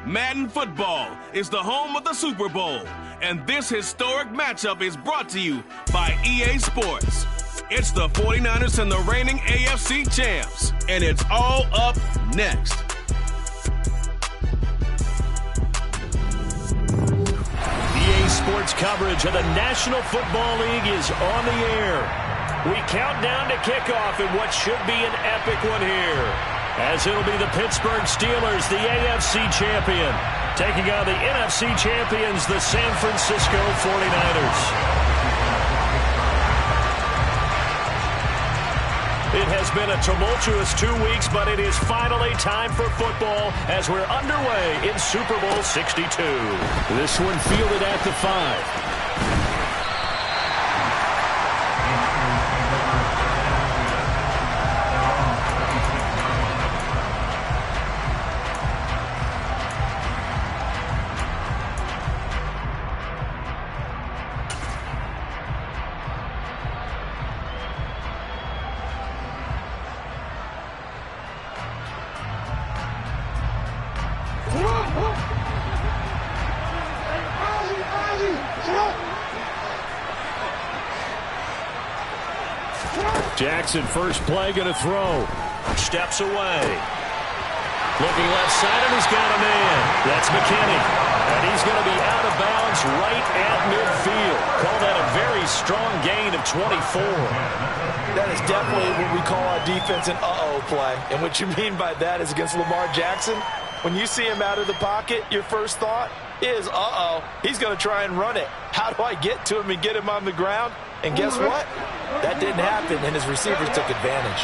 Madden Football is the home of the Super Bowl, and this historic matchup is brought to you by EA Sports. It's the 49ers and the reigning AFC champs, and it's all up next. EA Sports coverage of the National Football League is on the air. We count down to kickoff in what should be an epic one here, as it'll be the Pittsburgh Steelers, the AFC champion, taking on the NFC champions, the San Francisco 49ers. It has been a tumultuous 2 weeks, but it is finally time for football as we're underway in Super Bowl 62. This one fielded at the 5. Jackson, first play, going to throw. Steps away. Looking left side, and he's got a man. That's McKinney. And he's going to be out of bounds right at midfield. Call that a very strong gain of 24. That is definitely what we call our defense an uh-oh play. And what you mean by that is against Lamar Jackson, when you see him out of the pocket, your first thought is, uh-oh, he's going to try and run it. How do I get to him and get him on the ground? And guess what? That didn't happen, and his receivers took advantage.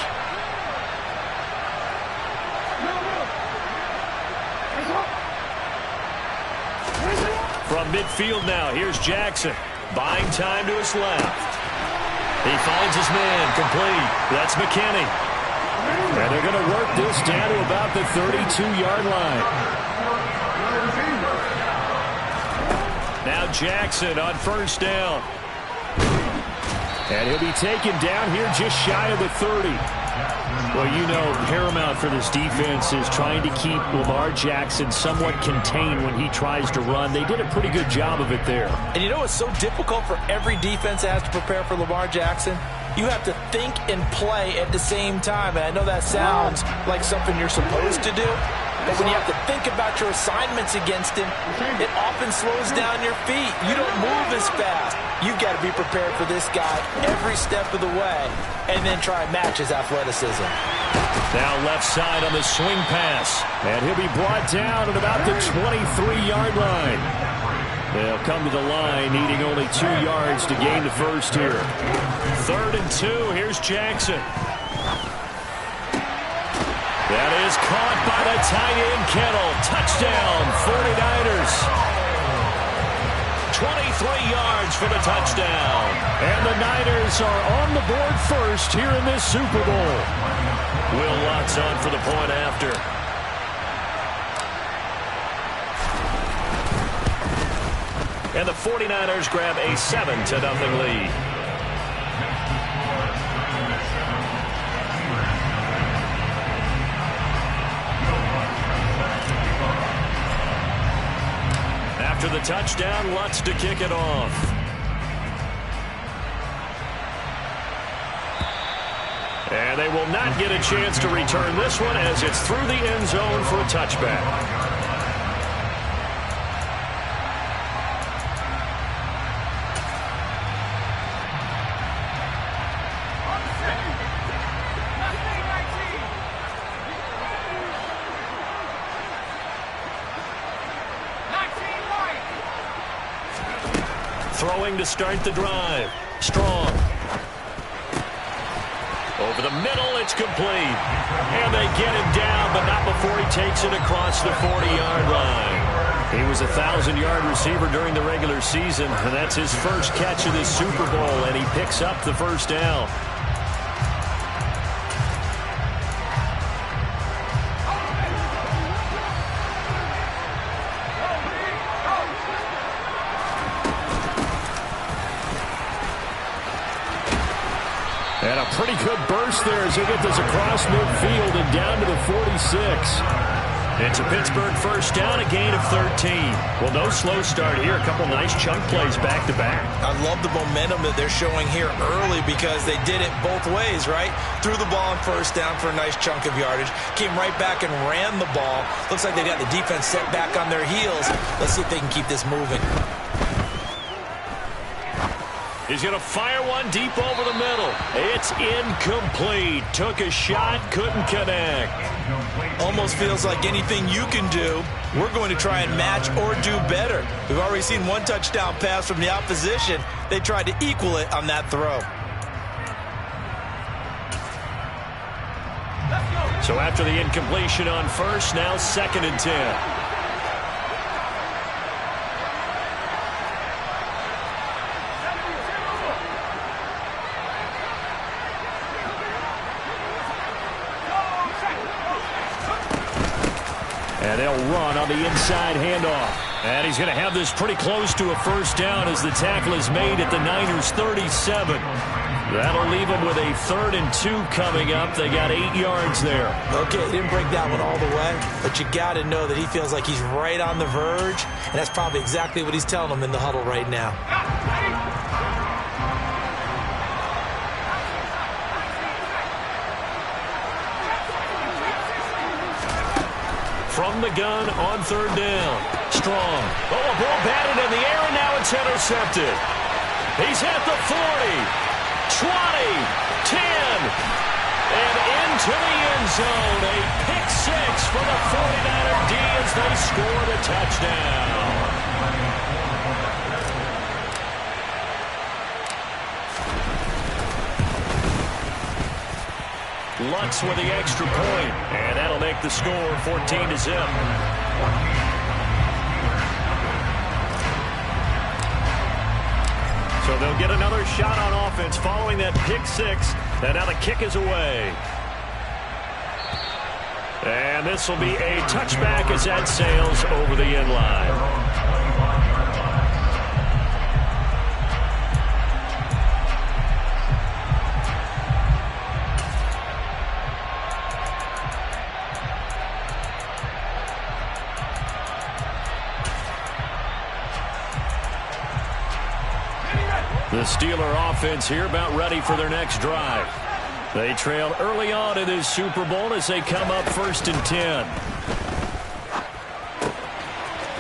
From midfield now, here's Jackson. Buying time to his left. He finds his man, complete. That's McKinney. And they're going to work this down to about the 32-yard line. Now Jackson on first down. And he'll be taken down here just shy of the 30. Well, you know, paramount for this defense is trying to keep Lamar Jackson somewhat contained when he tries to run. They did a pretty good job of it there. And you know what's so difficult for every defense that has to prepare for Lamar Jackson? You have to think and play at the same time. And I know that sounds like something you're supposed to do. But when you have to think about your assignments against him, it often slows down your feet. You don't move as fast. You've got to be prepared for this guy every step of the way and then try and match his athleticism. Now left side on the swing pass. And he'll be brought down at about the 23-yard line. They'll come to the line needing only 2 yards to gain the first here. 3rd and 2. Here's Jackson. That is caught by the tight end, Kittle. Touchdown, 49ers. 23 yards for the touchdown. And the Niners are on the board first here in this Super Bowl. Will Lutz on for the point after. And the 49ers grab a 7-0 lead. After the touchdown, Lutz to kick it off. And they will not get a chance to return this one as it's through the end zone for a touchback. Throwing to start the drive. Strong. Over the middle, it's complete. And they get him down, but not before he takes it across the 40-yard line. He was a 1,000-yard receiver during the regular season, and that's his first catch of this Super Bowl, and he picks up the first down. And a pretty good burst there as they get this across midfield and down to the 46. It's a Pittsburgh first down, a gain of 13. Well, no slow start here. A couple nice chunk plays back-to-back. I love the momentum that they're showing here early because they did it both ways, right? Threw the ball on first down for a nice chunk of yardage. Came right back and ran the ball. Looks like they got the defense set back on their heels. Let's see if they can keep this moving. He's going to fire one deep over the middle. It's incomplete. Took a shot, couldn't connect. Almost feels like anything you can do, we're going to try and match or do better. We've already seen one touchdown pass from the opposition. They tried to equal it on that throw. So after the incompletion on first, now 2nd and 10. And they'll run on the inside handoff. And he's going to have this pretty close to a first down as the tackle is made at the Niners' 37. That'll leave them with a 3rd and 2 coming up. They got 8 yards there. Okay, he didn't break that one all the way, but you got to know that he feels like he's right on the verge, and that's probably exactly what he's telling them in the huddle right now. From the gun on 3rd down. Strong. Oh, a ball batted in the air, and now it's intercepted. He's at the 40, 20, 10, and into the end zone. A pick 6 for the 49er D as they score the touchdown. Lutz with the extra point, and that'll make the score 14-0. So they'll get another shot on offense following that pick 6, and now the kick is away. And this will be a touchback as that sails over the end line. The Steeler offense here about ready for their next drive. They trailed early on in this Super Bowl as they come up 1st and 10.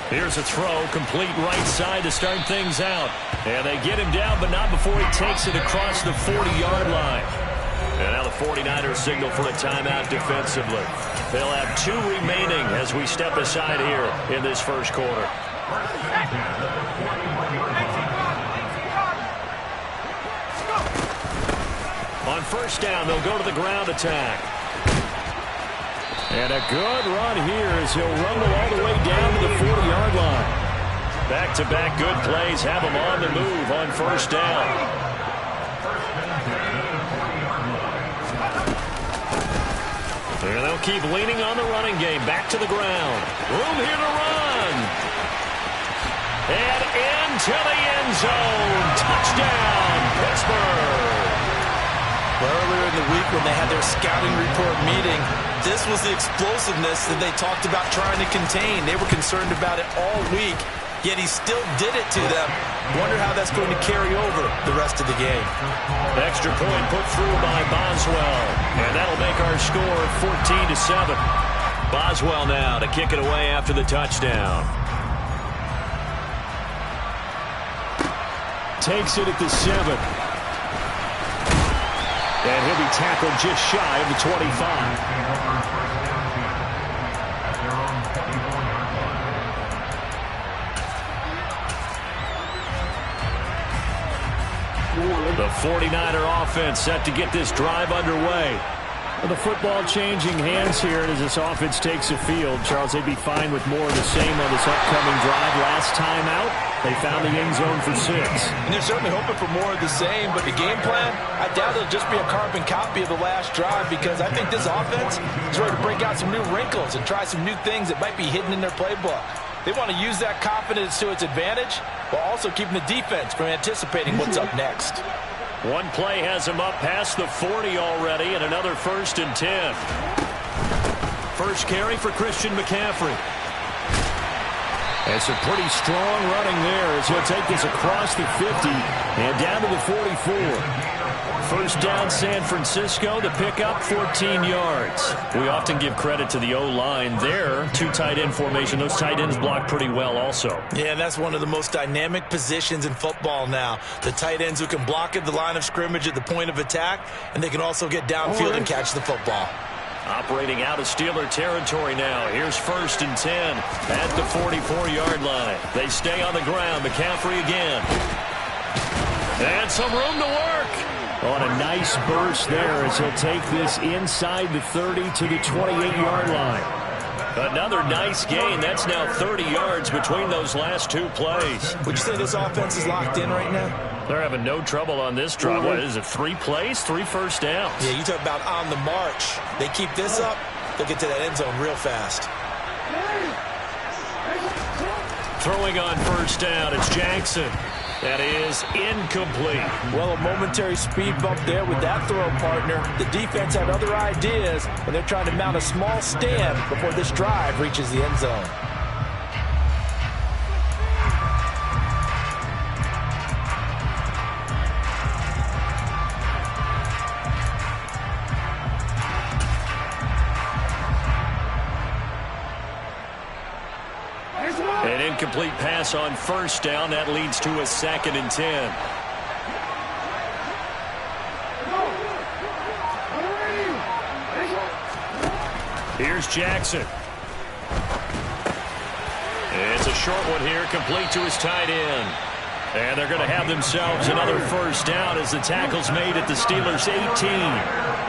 Here's a throw, complete right side to start things out. And they get him down, but not before he takes it across the 40-yard line. And now the 49ers signal for a timeout defensively. They'll have 2 remaining as we step aside here in this first quarter. On first down, they'll go to the ground attack. And a good run here as he'll rumble all the way down to the 40-yard line. Back-to-back good plays have him on the move on first down. And they'll keep leaning on the running game. Back to the ground. Room here to run. And into the end zone. Touchdown, Pittsburgh. Earlier in the week when they had their scouting report meeting, this was the explosiveness that they talked about trying to contain. They were concerned about it all week, yet he still did it to them. Wonder how that's going to carry over the rest of the game. Extra point put through by Boswell, and that'll make our score 14-7. Boswell now to kick it away after the touchdown. Takes it at the 7. And he'll be tackled just shy of the 25. The 49er offense set to get this drive underway. Well, the football changing hands here as this offense takes the field. Charles, they'd be fine with more of the same on this upcoming drive. Last time out, they found the end zone for 6. And they're certainly hoping for more of the same, but the game plan, I doubt it'll just be a carbon copy of the last drive because I think this offense is ready to break out some new wrinkles and try some new things that might be hidden in their playbook. They want to use that confidence to its advantage while also keeping the defense from anticipating what's up next. One play has him up past the 40 already, and another 1st and 10. first carry for Christian McCaffrey. And some pretty strong running there as he'll take this across the 50 and down to the 44. First down, San Francisco. The pickup, 14 yards. We often give credit to the O-line there. Two tight end formation. Those tight ends block pretty well also. Yeah, and that's one of the most dynamic positions in football now. The tight ends who can block at the line of scrimmage at the point of attack, and they can also get downfield and catch the football. Operating out of Steeler territory now. Here's 1st and 10 at the 44-yard line. They stay on the ground. McCaffrey again. And some room to work. On a nice burst there as he'll take this inside the 30 to the 28-yard line. Another nice gain. That's now 30 yards between those last two plays. Would you say this offense is locked in right now? They're having no trouble on this drive. What is it, 3 plays, 3 first downs? Yeah, you talk about on the march. They keep this up, they'll get to that end zone real fast. Throwing on first down, it's Jackson. That is incomplete. Well, a momentary speed bump there with that throw, partner. The defense had other ideas, and they're trying to mount a small stand before this drive reaches the end zone. An incomplete pass on first down. That leads to a 2nd and 10. Here's Jackson. It's a short one here, complete to his tight end. And they're going to have themselves another first down as the tackle's made at the Steelers' 18.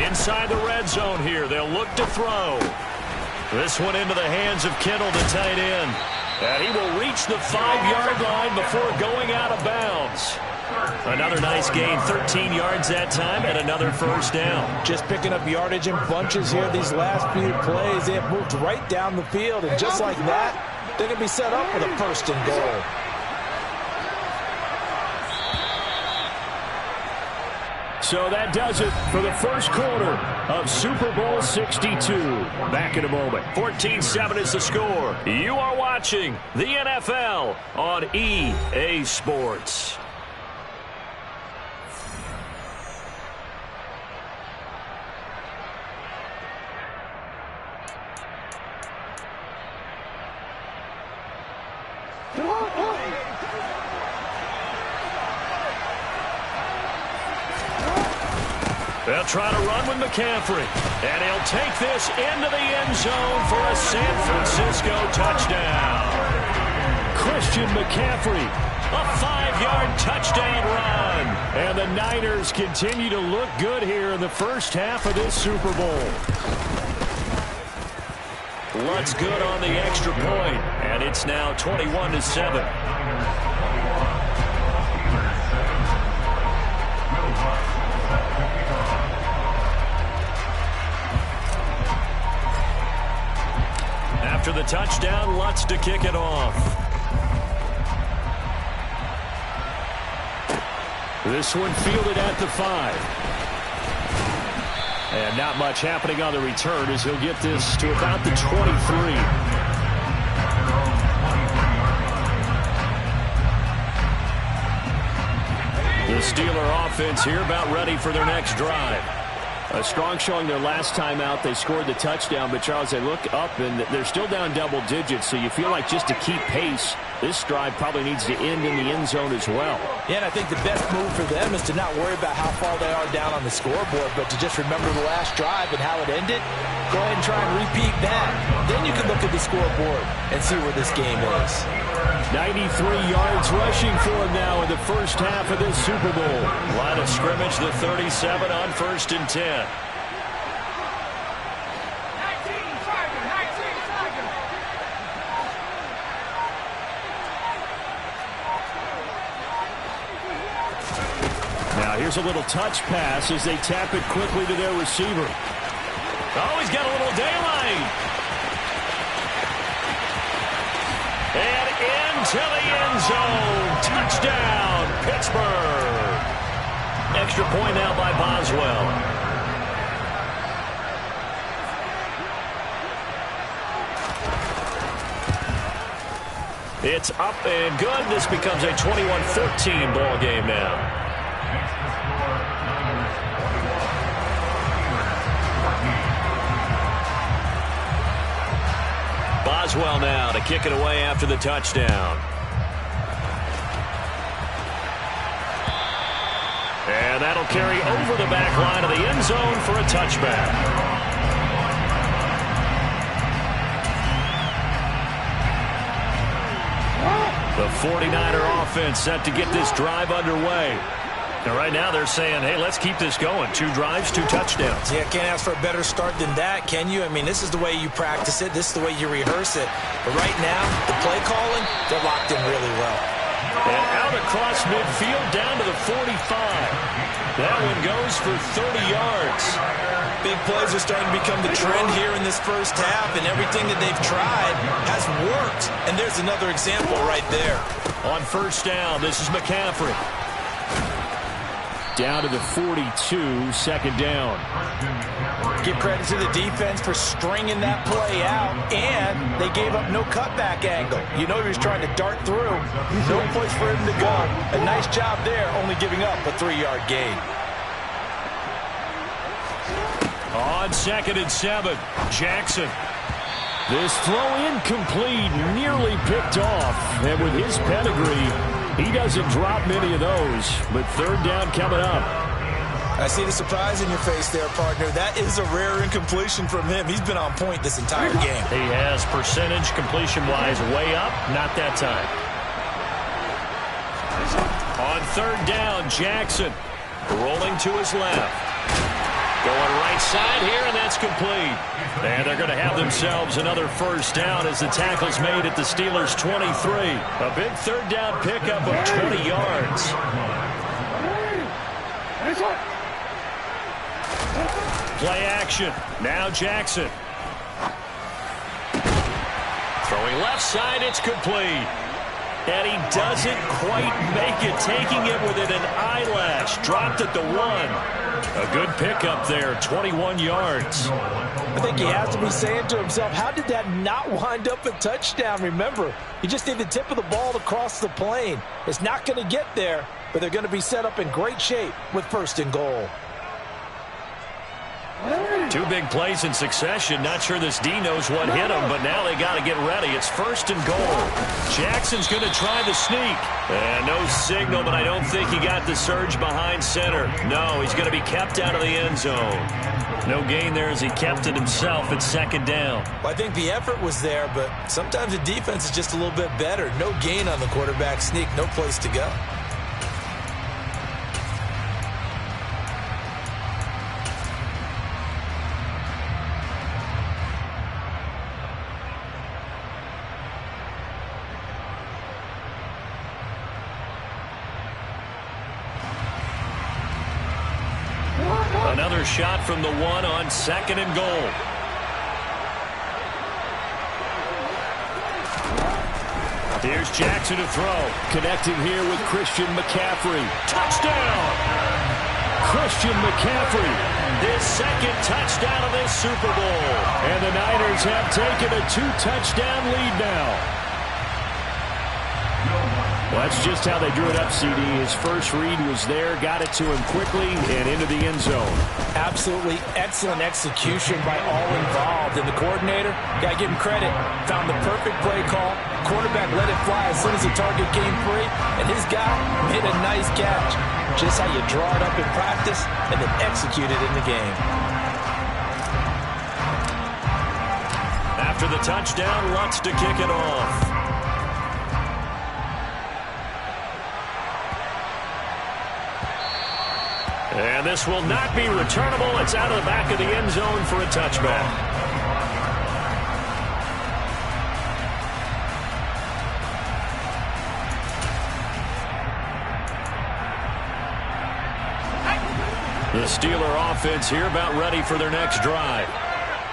Inside the red zone here. They'll look to throw. This one into the hands of Kittle, the tight end. And he will reach the 5-yard line before going out of bounds. Another nice gain, 13 yards that time, and another first down. Just picking up yardage in bunches here these last few plays. They have moved right down the field, and just like that, they're going to be set up with a 1st and goal. So that does it for the first quarter of Super Bowl 62. Back in a moment. 14-7 is the score. You are watching the NFL on EA Sports. They'll try to run with McCaffrey. And he'll take this into the end zone for a San Francisco touchdown. Christian McCaffrey, a 5-yard touchdown run. And the Niners continue to look good here in the first half of this Super Bowl. Lutz good on the extra point, and it's now 21-7. After the touchdown, Lutz to kick it off. This one fielded at the 5. And not much happening on the return as he'll get this to about the 23. The Steeler offense here about ready for their next drive. A strong showing their last time out. They scored the touchdown, but Charles, they look up and they're still down double digits, so you feel like just to keep pace, this drive probably needs to end in the end zone as well. Yeah, and I think the best move for them is to not worry about how far they are down on the scoreboard, but to just remember the last drive and how it ended. Go ahead and try and repeat that. Then you can look at the scoreboard and see where this game is. 93 yards rushing for him now in the first half of this Super Bowl. Line of scrimmage, the 37 on 1st and 10. Now here's a little touch pass as they tap it quickly to their receiver. Oh, he's got a little daylight. And into the end zone. Touchdown, Pittsburgh. And extra point now by Boswell. It's up and good. This becomes a 21-14 ball game now. Boswell now to kick it away after the touchdown. And that'll carry over the back line of the end zone for a touchback. The 49er offense set to get this drive underway. And right now they're saying, hey, let's keep this going. 2 drives, 2 touchdowns. Yeah, can't ask for a better start than that, can you? I mean, this is the way you practice it. This is the way you rehearse it. But right now, the play calling, they're locked in really well. And out across midfield down to the 45. That one goes for 30 yards. Big plays are starting to become the trend here in this first half, and everything that they've tried has worked. And there's another example right there. On first down, this is McCaffrey. Down to the 42, second down. Give credit to the defense for stringing that play out, and they gave up no cutback angle. You know he was trying to dart through. No place for him to go. A nice job there, only giving up a 3-yard gain. On 2nd and 7, Jackson. This throw incomplete, nearly picked off. And with his pedigree, he doesn't drop many of those. But 3rd down coming up. I see the surprise in your face there, partner. That is a rare incompletion from him. He's been on point this entire game. He has percentage completion-wise way up. Not that time. On 3rd down, Jackson rolling to his left. Going right side here, and that's complete. And they're going to have themselves another first down as the tackle's made at the Steelers' 23. A big 3rd down pickup of 20 yards. Play action. Now Jackson. Throwing left side, it's complete. And he doesn't quite make it, taking it within an eyelash. Dropped at the 1. A good pickup there, 21 yards. I think he has to be saying to himself, how did that not wind up a touchdown? Remember, you just need the tip of the ball to cross the plane. It's not going to get there, but they're going to be set up in great shape with 1st and goal. 2 big plays in succession. Not sure this D knows what hit him, but now they got to get ready. It's 1st and goal. Jackson's going to try the sneak. And no signal, but I don't think he got the surge behind center. No, he's going to be kept out of the end zone. No gain there as he kept it himself at 2nd down. Well, I think the effort was there, but sometimes the defense is just a little bit better. No gain on the quarterback sneak. No place to go. Another shot from the 1 on 2nd and goal. Here's Jackson to throw. Connecting here with Christian McCaffrey. Touchdown! Christian McCaffrey. His 2nd touchdown of this Super Bowl. And the Niners have taken a 2-touchdown lead now. Well, that's just how they drew it up, CD. His first read was there, got it to him quickly, and into the end zone. Absolutely excellent execution by all involved. And the coordinator, got to give him credit, found the perfect play call. Quarterback let it fly as soon as the target came free, and his guy made a nice catch. Just how you draw it up in practice and then execute it in the game. After the touchdown, Lutz to kick it off. And this will not be returnable. It's out of the back of the end zone for a touchback. The Steeler offense here about ready for their next drive.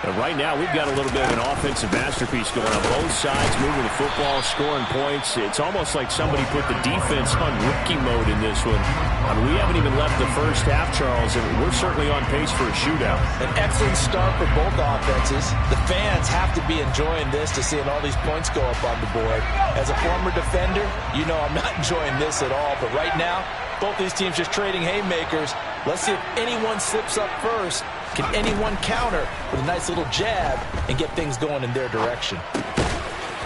And right now, we've got a little bit of an offensive masterpiece going on both sides, moving the football, scoring points. It's almost like somebody put the defense on rookie mode in this one. I mean, we haven't even left the first half, Charles, and we're certainly on pace for a shootout. An excellent start for both offenses. The fans have to be enjoying this to seeing all these points go up on the board. As a former defender, you know I'm not enjoying this at all. But right now, both these teams just trading haymakers. Let's see if anyone slips up first. Can anyone counter with a nice little jab and get things going in their direction?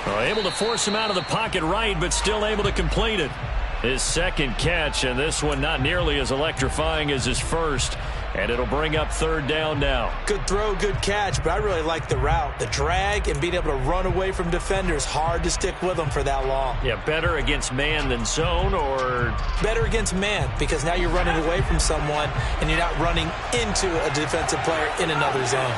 Well, able to force him out of the pocket right, but still able to complete it. His second catch, and this one not nearly as electrifying as his first. And it'll bring up third down now. Good throw, good catch, but I really like the route. The drag and being able to run away from defenders, hard to stick with them for that long. Yeah, better against man than zone, or? Better against man, because now you're running away from someone and you're not running into a defensive player in another zone.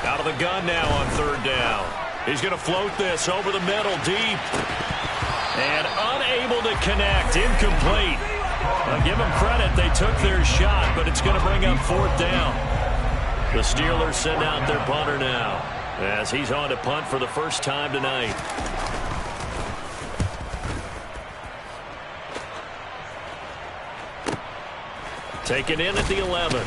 Out of the gun now on third down. He's going to float this over the middle, deep. And unable to connect, incomplete. I'll give them credit, they took their shot, but it's going to bring up fourth down. The Steelers send out their punter now, as he's on to punt for the first time tonight. Taken in at the 11.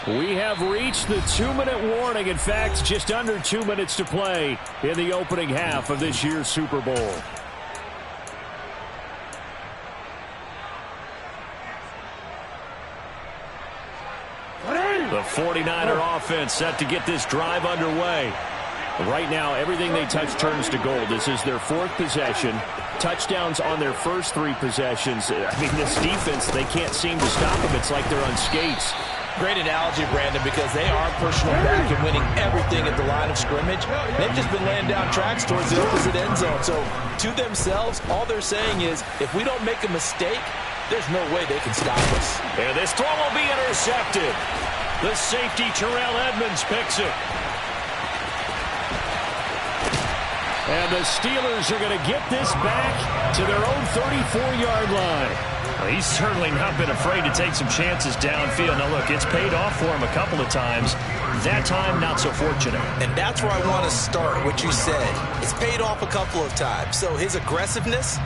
We have reached the 2-minute warning. In fact, just under 2 minutes to play in the opening half of this year's Super Bowl. The 49er offense set to get this drive underway. Right now, everything they touch turns to gold. This is their fourth possession. Touchdowns on their first three possessions. I mean, this defense, they can't seem to stop them. It's like they're on skates. Great analogy, Brandon, because they are pushing them back and winning everything at the line of scrimmage. They've just been laying down tracks towards the opposite end zone. So to themselves, all they're saying is, if we don't make a mistake, there's no way they can stop us. And this throw will be intercepted. The safety, Terrell Edmunds, picks it. And the Steelers are going to get this back to their own 34-yard line. Well, he's certainly not been afraid to take some chances downfield. Now, look, it's paid off for him a couple of times. That time, not so fortunate. And that's where I want to start, what you said. It's paid off a couple of times. So his aggressiveness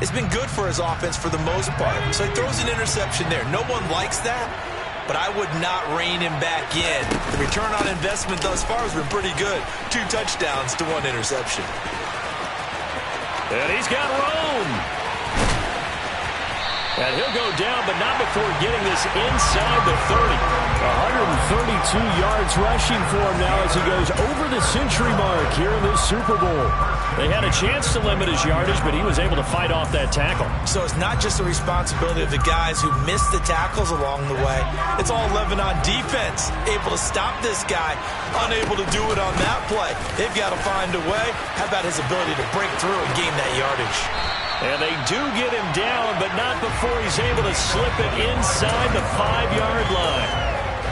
has been good for his offense for the most part. So he throws an interception there. No one likes that, but I would not rein him back in. The return on investment thus far has been pretty good. 2 touchdowns to 1 interception. And he's got room. And he'll go down, but not before getting this inside the 30. 132 yards rushing for him now as he goes over the century mark here in this Super Bowl. They had a chance to limit his yardage, but he was able to fight off that tackle. So it's not just the responsibility of the guys who missed the tackles along the way. It's all 11 on defense, able to stop this guy, unable to do it on that play. They've got to find a way. How about his ability to break through and gain that yardage? And they do get him down, but not before he's able to slip it inside the 5-yard line.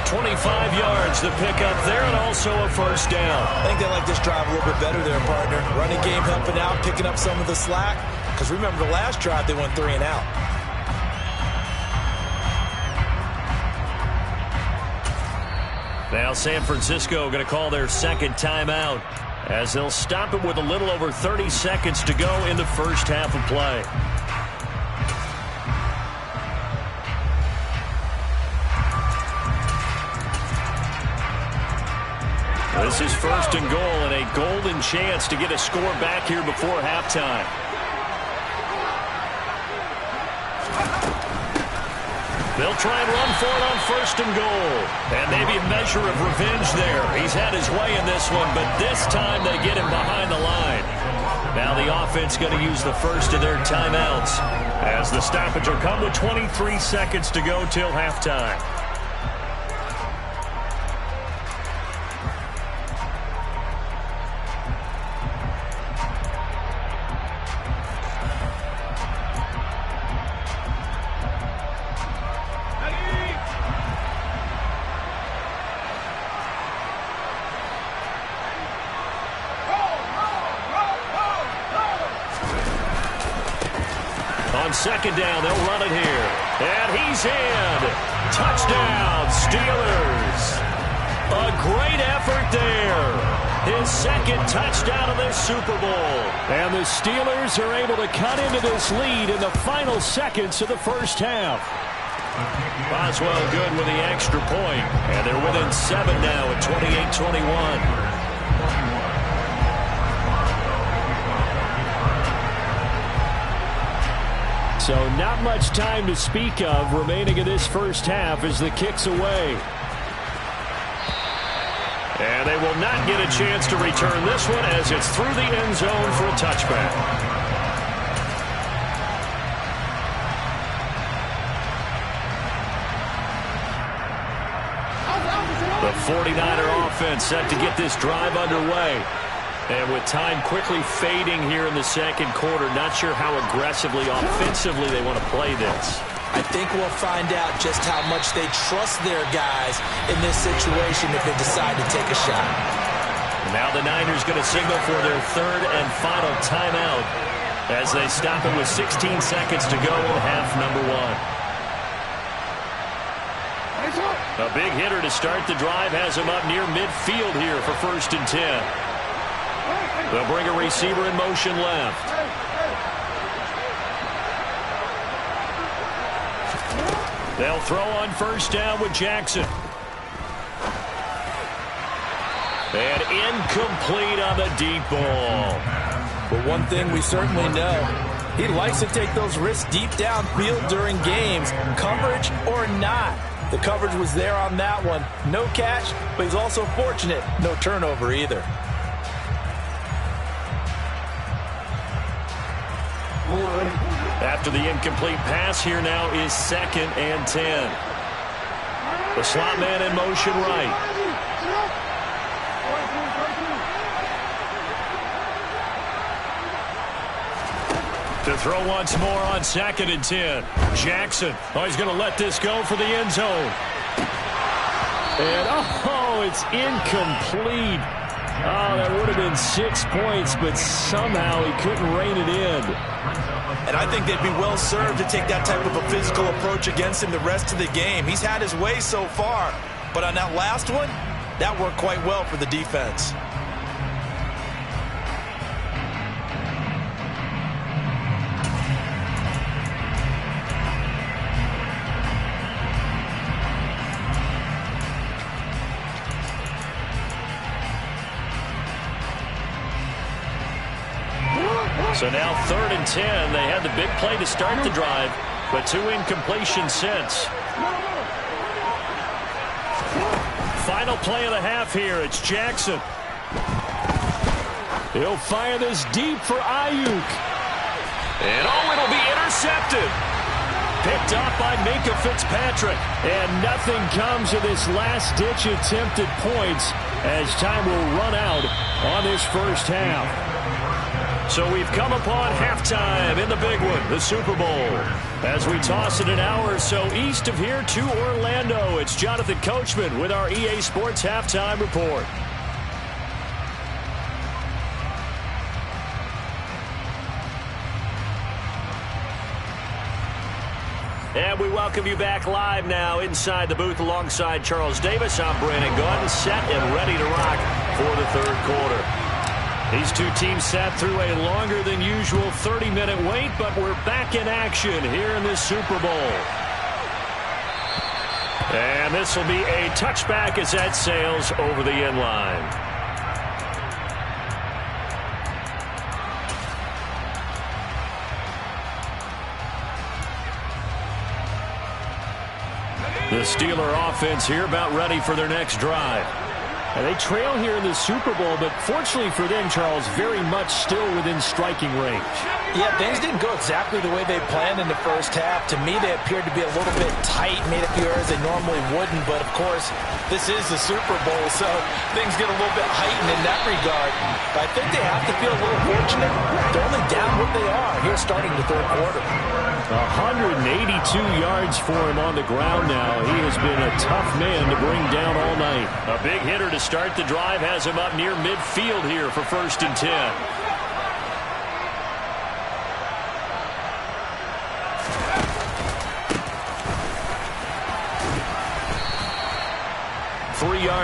25 yards to pick up there, and also a first down. I think they like this drive a little bit better there, partner. Running game helping out, picking up some of the slack. Because remember the last drive, they went 3 and out. Now San Francisco going to call their second timeout, as they'll stop it with a little over 30 seconds to go in the first half of play. This is first and goal, and a golden chance to get a score back here before halftime. They'll try and run for it on first and goal. And maybe a measure of revenge there. He's had his way in this one, but this time they get him behind the line. Now the offense going to use the first of their timeouts, as the stoppage will come with 23 seconds to go till halftime. On second down, they'll run it here. And he's in. Touchdown, Steelers. A great effort there. His second touchdown of this Super Bowl. And the Steelers are able to cut into this lead in the final seconds of the first half. Boswell good with the extra point. And they're within 7 now at 28-21. So not much time to speak of remaining in this first half as the kick's away. And they will not get a chance to return this one as it's through the end zone for a touchback. The 49er offense set to get this drive underway. And with time quickly fading here in the second quarter, not sure how aggressively, offensively they want to play this. I think we'll find out just how much they trust their guys in this situation if they decide to take a shot. Now the Niners going to signal for their third and final timeout as they stop it with 16 seconds to go in half number 1. A big hitter to start the drive has him up near midfield here for 1st and 10. They'll bring a receiver in motion left. They'll throw on 1st down with Jackson. And incomplete on the deep ball. But one thing we certainly know, he likes to take those risks deep downfield during games, coverage or not. The coverage was there on that one. No catch, but he's also fortunate. No turnover either. After the incomplete pass, here now is 2nd and 10. The slot man in motion right. To throw once more on 2nd and 10. Jackson. Oh, he's going to let this go for the end zone. And, oh, it's incomplete. Oh, that would have been 6 points, but somehow he couldn't rein it in. And I think they'd be well served to take that type of a physical approach against him the rest of the game. He's had his way so far, but on that last one, that worked quite well for the defense. So now 3rd and 10. They had the big play to start the drive, but 2 incompletions since. Final play of the half here. It's Jackson. He'll fire this deep for Ayuk. And it'll be intercepted. Picked off by Minkah Fitzpatrick. And nothing comes of this last-ditch attempted points as time will run out on this first half. So we've come upon halftime in the big one, the Super Bowl. As we toss it an hour or so east of here to Orlando, it's Jonathan Coachman with our EA Sports Halftime Report. And we welcome you back live now inside the booth alongside Charles Davis. I'm Brandon Gaudin, set and ready to rock for the third quarter. These two teams sat through a longer than usual 30-minute wait, but we're back in action here in this Super Bowl. And this will be a touchback as that sails over the end line. The Steeler offense here about ready for their next drive. And they trail here in the Super Bowl, but fortunately for them, Charles, very much still within striking range. Yeah, things didn't go exactly the way they planned in the first half. To me, they appeared to be a little bit tight, made a few errors they normally wouldn't. But, of course, this is the Super Bowl, so things get a little bit heightened in that regard. But I think they have to feel a little fortunate. They're only down what they are here starting the third quarter. 182 yards for him on the ground now. He has been a tough man to bring down all night. A big hitter to start the drive has him up near midfield here for 1st and 10.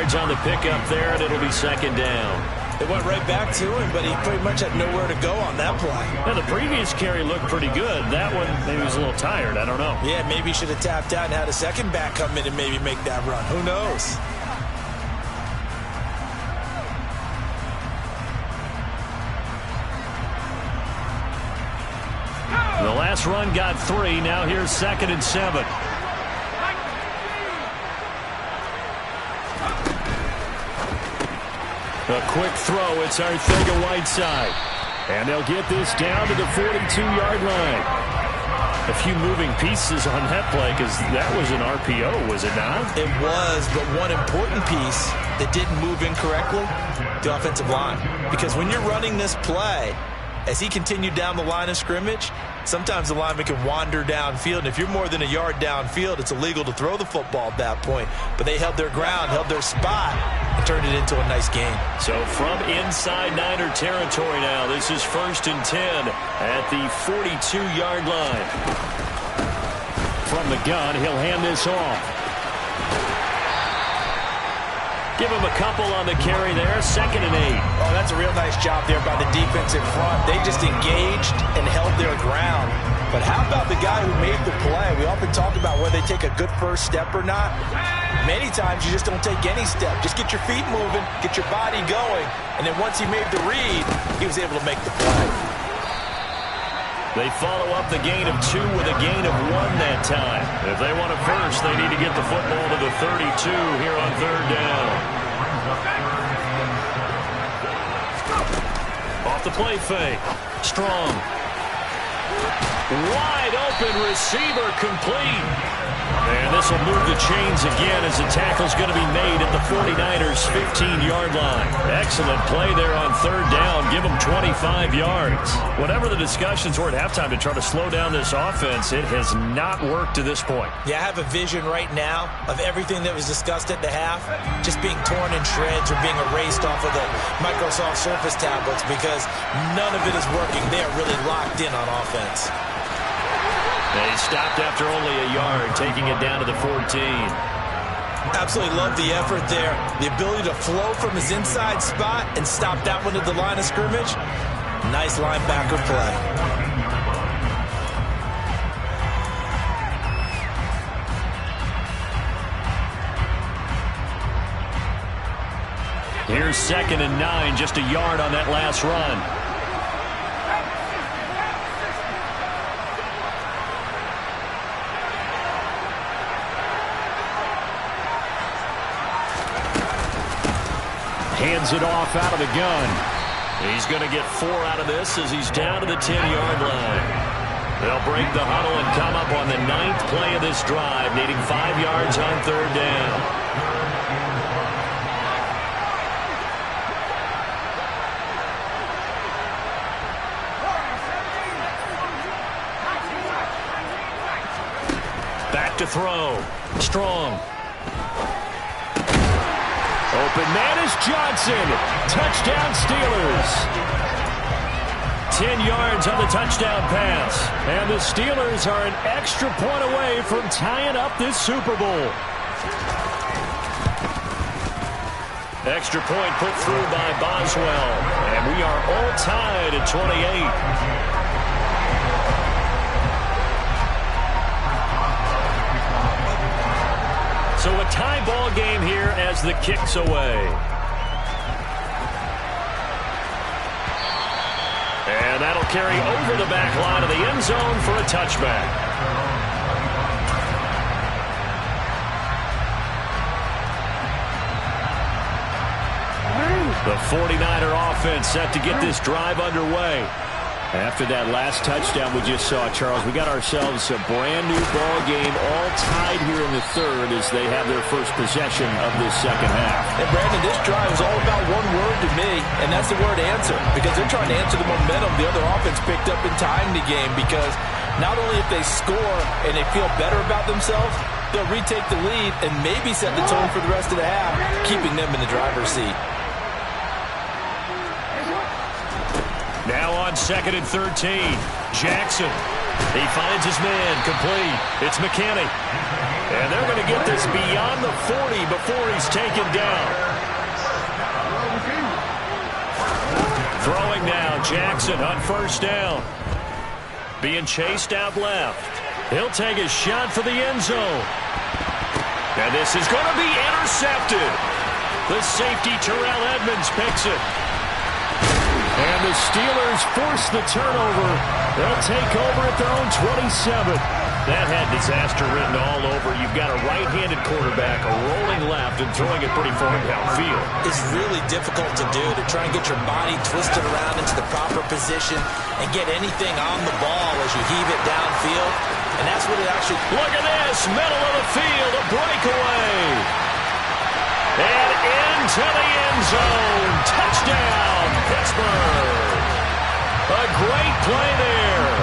yards on the pickup there, and it'll be second down. They went right back to him, but he pretty much had nowhere to go on that play. Yeah, the previous carry looked pretty good. That one, maybe he was a little tired. I don't know. Yeah, maybe he should have tapped out and had a second back come in and maybe make that run. Who knows? The last run got 3. Now here's 2nd and 7. A quick throw. It's Arcega-Whiteside. And they'll get this down to the 42-yard line. A few moving pieces on that play because that was an RPO, was it not? It was, but one important piece that didn't move incorrectly, the offensive line. Because when you're running this play, as he continued down the line of scrimmage, sometimes the lineman can wander downfield, and if you're more than a yard downfield, it's illegal to throw the football at that point. But they held their ground, held their spot, and turned it into a nice gain. So from inside Niner territory now, this is 1st and 10 at the 42-yard line. From the gun, he'll hand this off. Give him a couple on the carry there. 2nd and 8. Oh, that's a real nice job there by the defense in front. They just engaged and held their ground. But how about the guy who made the play? We often talk about whether they take a good first step or not. Many times you just don't take any step. Just get your feet moving, get your body going, and then once he made the read, he was able to make the play. They follow up the gain of 2 with a gain of 1 that time. If they want a first, they need to get the football to the 32 here on 3rd down. Off the play fake. Strong. Wide open receiver complete. And this will move the chains again as the tackle's going to be made at the 49ers' 15-yard line. Excellent play there on 3rd down. Give them 25 yards. Whatever the discussions were at halftime to try to slow down this offense, it has not worked to this point. Yeah, I have a vision right now of everything that was discussed at the half just being torn in shreds or being erased off of the Microsoft Surface tablets because none of it is working. They are really locked in on offense. They stopped after only a yard, taking it down to the 14. Absolutely love the effort there. The ability to flow from his inside spot and stop that one at the line of scrimmage. Nice linebacker play. Here's 2nd and 9, just a yard on that last run. Hands it off out of the gun. He's going to get 4 out of this as he's down to the 10-yard line. They'll break the huddle and come up on the 9th play of this drive, needing 5 yards on 3rd down. Back to throw. Strong. Open man is Johnson. Touchdown Steelers. 10 yards on the touchdown pass. And the Steelers are an extra point away from tying up this Super Bowl. Extra point put through by Boswell. And we are all tied at 28. So a tie ball game here as the kick's away. And that'll carry over the back line of the end zone for a touchback. The 49er offense set to get this drive underway. After that last touchdown we just saw, Charles, we got ourselves a brand-new ball game, all tied here in the 3rd as they have their first possession of this 2nd half. And, Brandon, this drive is all about one word to me, and that's the word answer, because they're trying to answer the momentum the other offense picked up in tying the game, because not only if they score and they feel better about themselves, they'll retake the lead and maybe set the tone for the rest of the half, keeping them in the driver's seat. Now on 2nd and 13. Jackson. He finds his man complete. It's McKinney. And they're going to get this beyond the 40 before he's taken down. Throwing now, Jackson on 1st down. Being chased out left. He'll take a shot for the end zone. And this is going to be intercepted. The safety, Terrell Edmonds, picks it. And the Steelers force the turnover. They'll take over at their own 27. That had disaster written all over. You've got a right-handed quarterback, a rolling left, and throwing it pretty far downfield. It's really difficult to do, to try and get your body twisted around into the proper position and get anything on the ball as you heave it downfield. And that's what it actually... Look at this, middle of the field, a breakaway. And into the end zone. Touchdown, Pittsburgh. A great play there.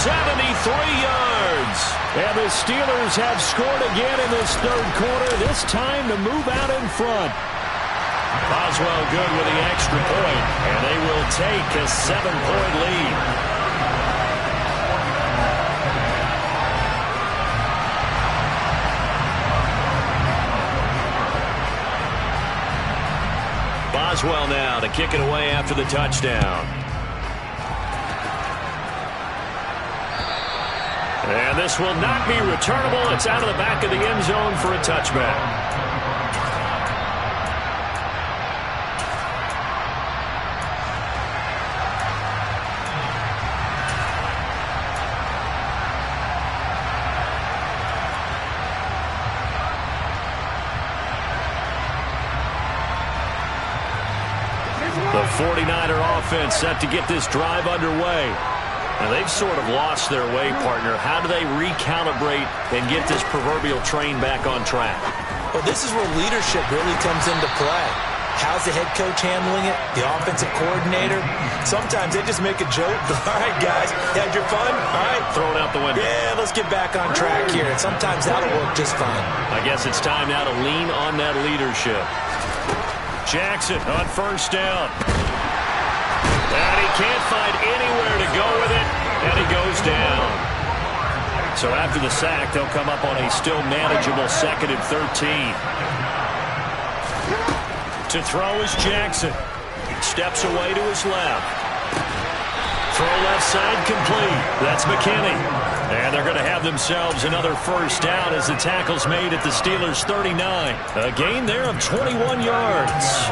73 yards. And the Steelers have scored again in this 3rd quarter, this time to move out in front. Boswell good with the extra point, and they will take a 7-point lead. Boswell now to kick it away after the touchdown. And this will not be returnable. It's out of the back of the end zone for a touchback. The 49er offense set to get this drive underway. Now, they've sort of lost their way, partner. How do they recalibrate and get this proverbial train back on track? Well, this is where leadership really comes into play. How's the head coach handling it? The offensive coordinator? Sometimes they just make a joke. All right, guys, you had your fun? All right. Throw it out the window. Yeah, let's get back on track here. And sometimes that'll work just fine. I guess it's time now to lean on that leadership. Jackson on 1st down. And he can't find anywhere to go with it, and he goes down. So after the sack, they'll come up on a still manageable 2nd and 13. To throw is Jackson. Steps away to his left. Throw left side complete. That's McKinney. And they're going to have themselves another 1st down as the tackle's made at the Steelers' 39. A gain there of 21 yards.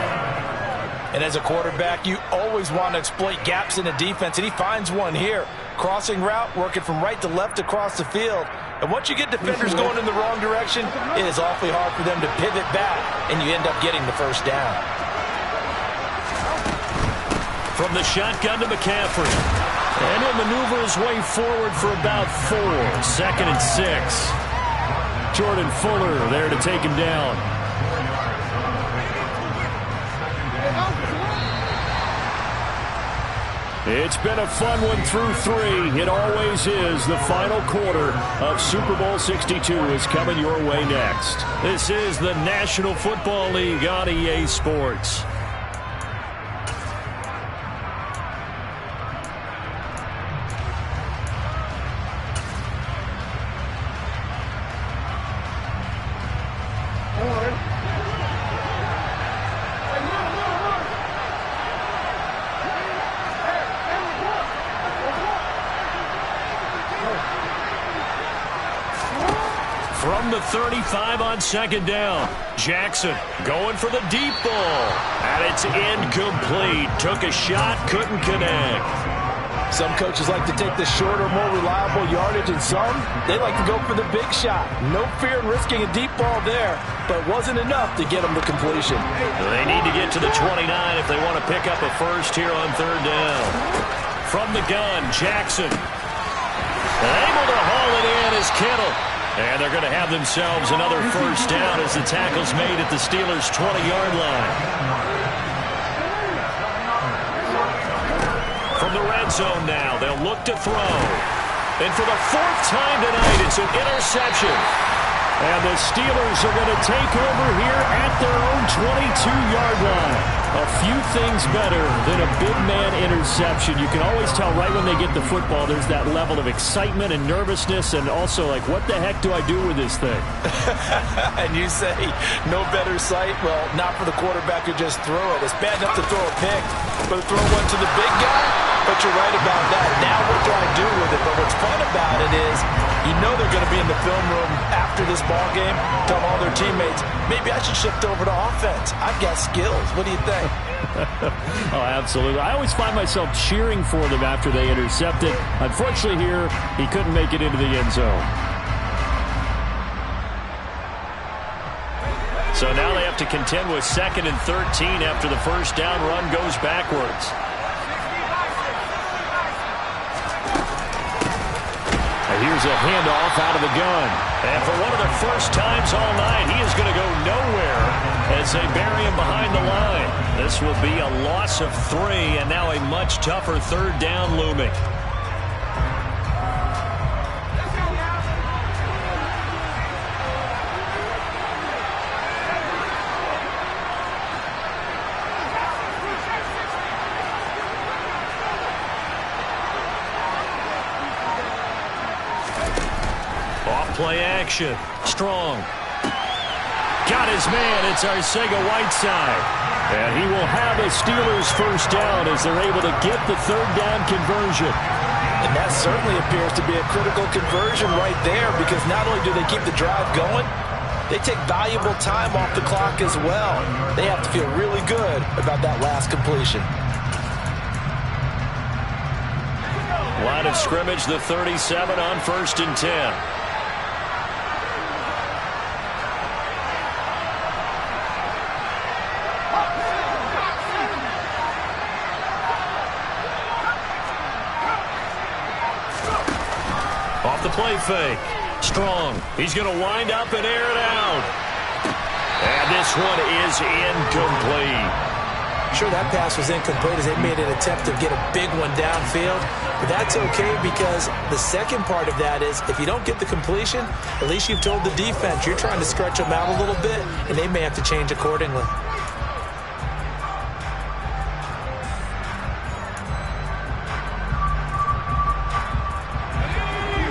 And as a quarterback, you always want to exploit gaps in the defense, and he finds one here. Crossing route, working from right to left across the field. And once you get defenders going in the wrong direction, it is awfully hard for them to pivot back, and you end up getting the 1st down. From the shotgun to McCaffrey. And he'll maneuver his way forward for about 4. 2nd and 6. Jordan Fuller there to take him down. It's been a fun one through 3. It always is. The final quarter of Super Bowl 62 is coming your way next. This is the National Football League on EA Sports. From the 35 on 2nd down. Jackson going for the deep ball. And it's incomplete. Took a shot, couldn't connect. Some coaches like to take the shorter, more reliable yardage, and some, they like to go for the big shot. No fear in risking a deep ball there, but it wasn't enough to get them the completion. They need to get to the 29 if they want to pick up a 1st here on 3rd down. From the gun, Jackson. Able to haul it in is Kittle. And they're going to have themselves another 1st down as the tackle's made at the Steelers' 20-yard line. From the red zone now, they'll look to throw. And for the 4th time tonight, it's an interception. And the Steelers are going to take over here at their own 22-yard line. A few things better than a big man interception. You can always tell right when they get the football, there's that level of excitement and nervousness, and also like, what the heck do I do with this thing? And you say, no better sight? Well, not for the quarterback who just threw it. It's bad enough to throw a pick, but to throw one to the big guy? But you're right about that. Now what do I do with it? But what's fun about it is you know they're going to be in the film room after this ball game, tell all their teammates, maybe I should shift over to offense. I've got skills. What do you think? Oh, absolutely. I always find myself cheering for them after they intercept it. Unfortunately here, he couldn't make it into the end zone. So now they have to contend with 2nd and 13 after the first down run goes backwards. Here's a handoff out of the gun. And for one of the first times all night, he is going to go nowhere as they bury him behind the line. This will be a loss of 3, and now a much tougher 3rd down looming. Play action. Strong. Got his man. It's Arcega-Whiteside. And he will have a Steelers first down as they're able to get the 3rd down conversion. And that certainly appears to be a critical conversion right there, because not only do they keep the drive going, they take valuable time off the clock as well. They have to feel really good about that last completion. Line of scrimmage, the 37 on 1st and 10. Off the play fake. Strong. He's going to wind up and air it out. And this one is incomplete. Sure, that pass was incomplete as they made an attempt to get a big one downfield. But that's okay, because the second part of that is if you don't get the completion, at least you've told the defense you're trying to stretch them out a little bit, and they may have to change accordingly.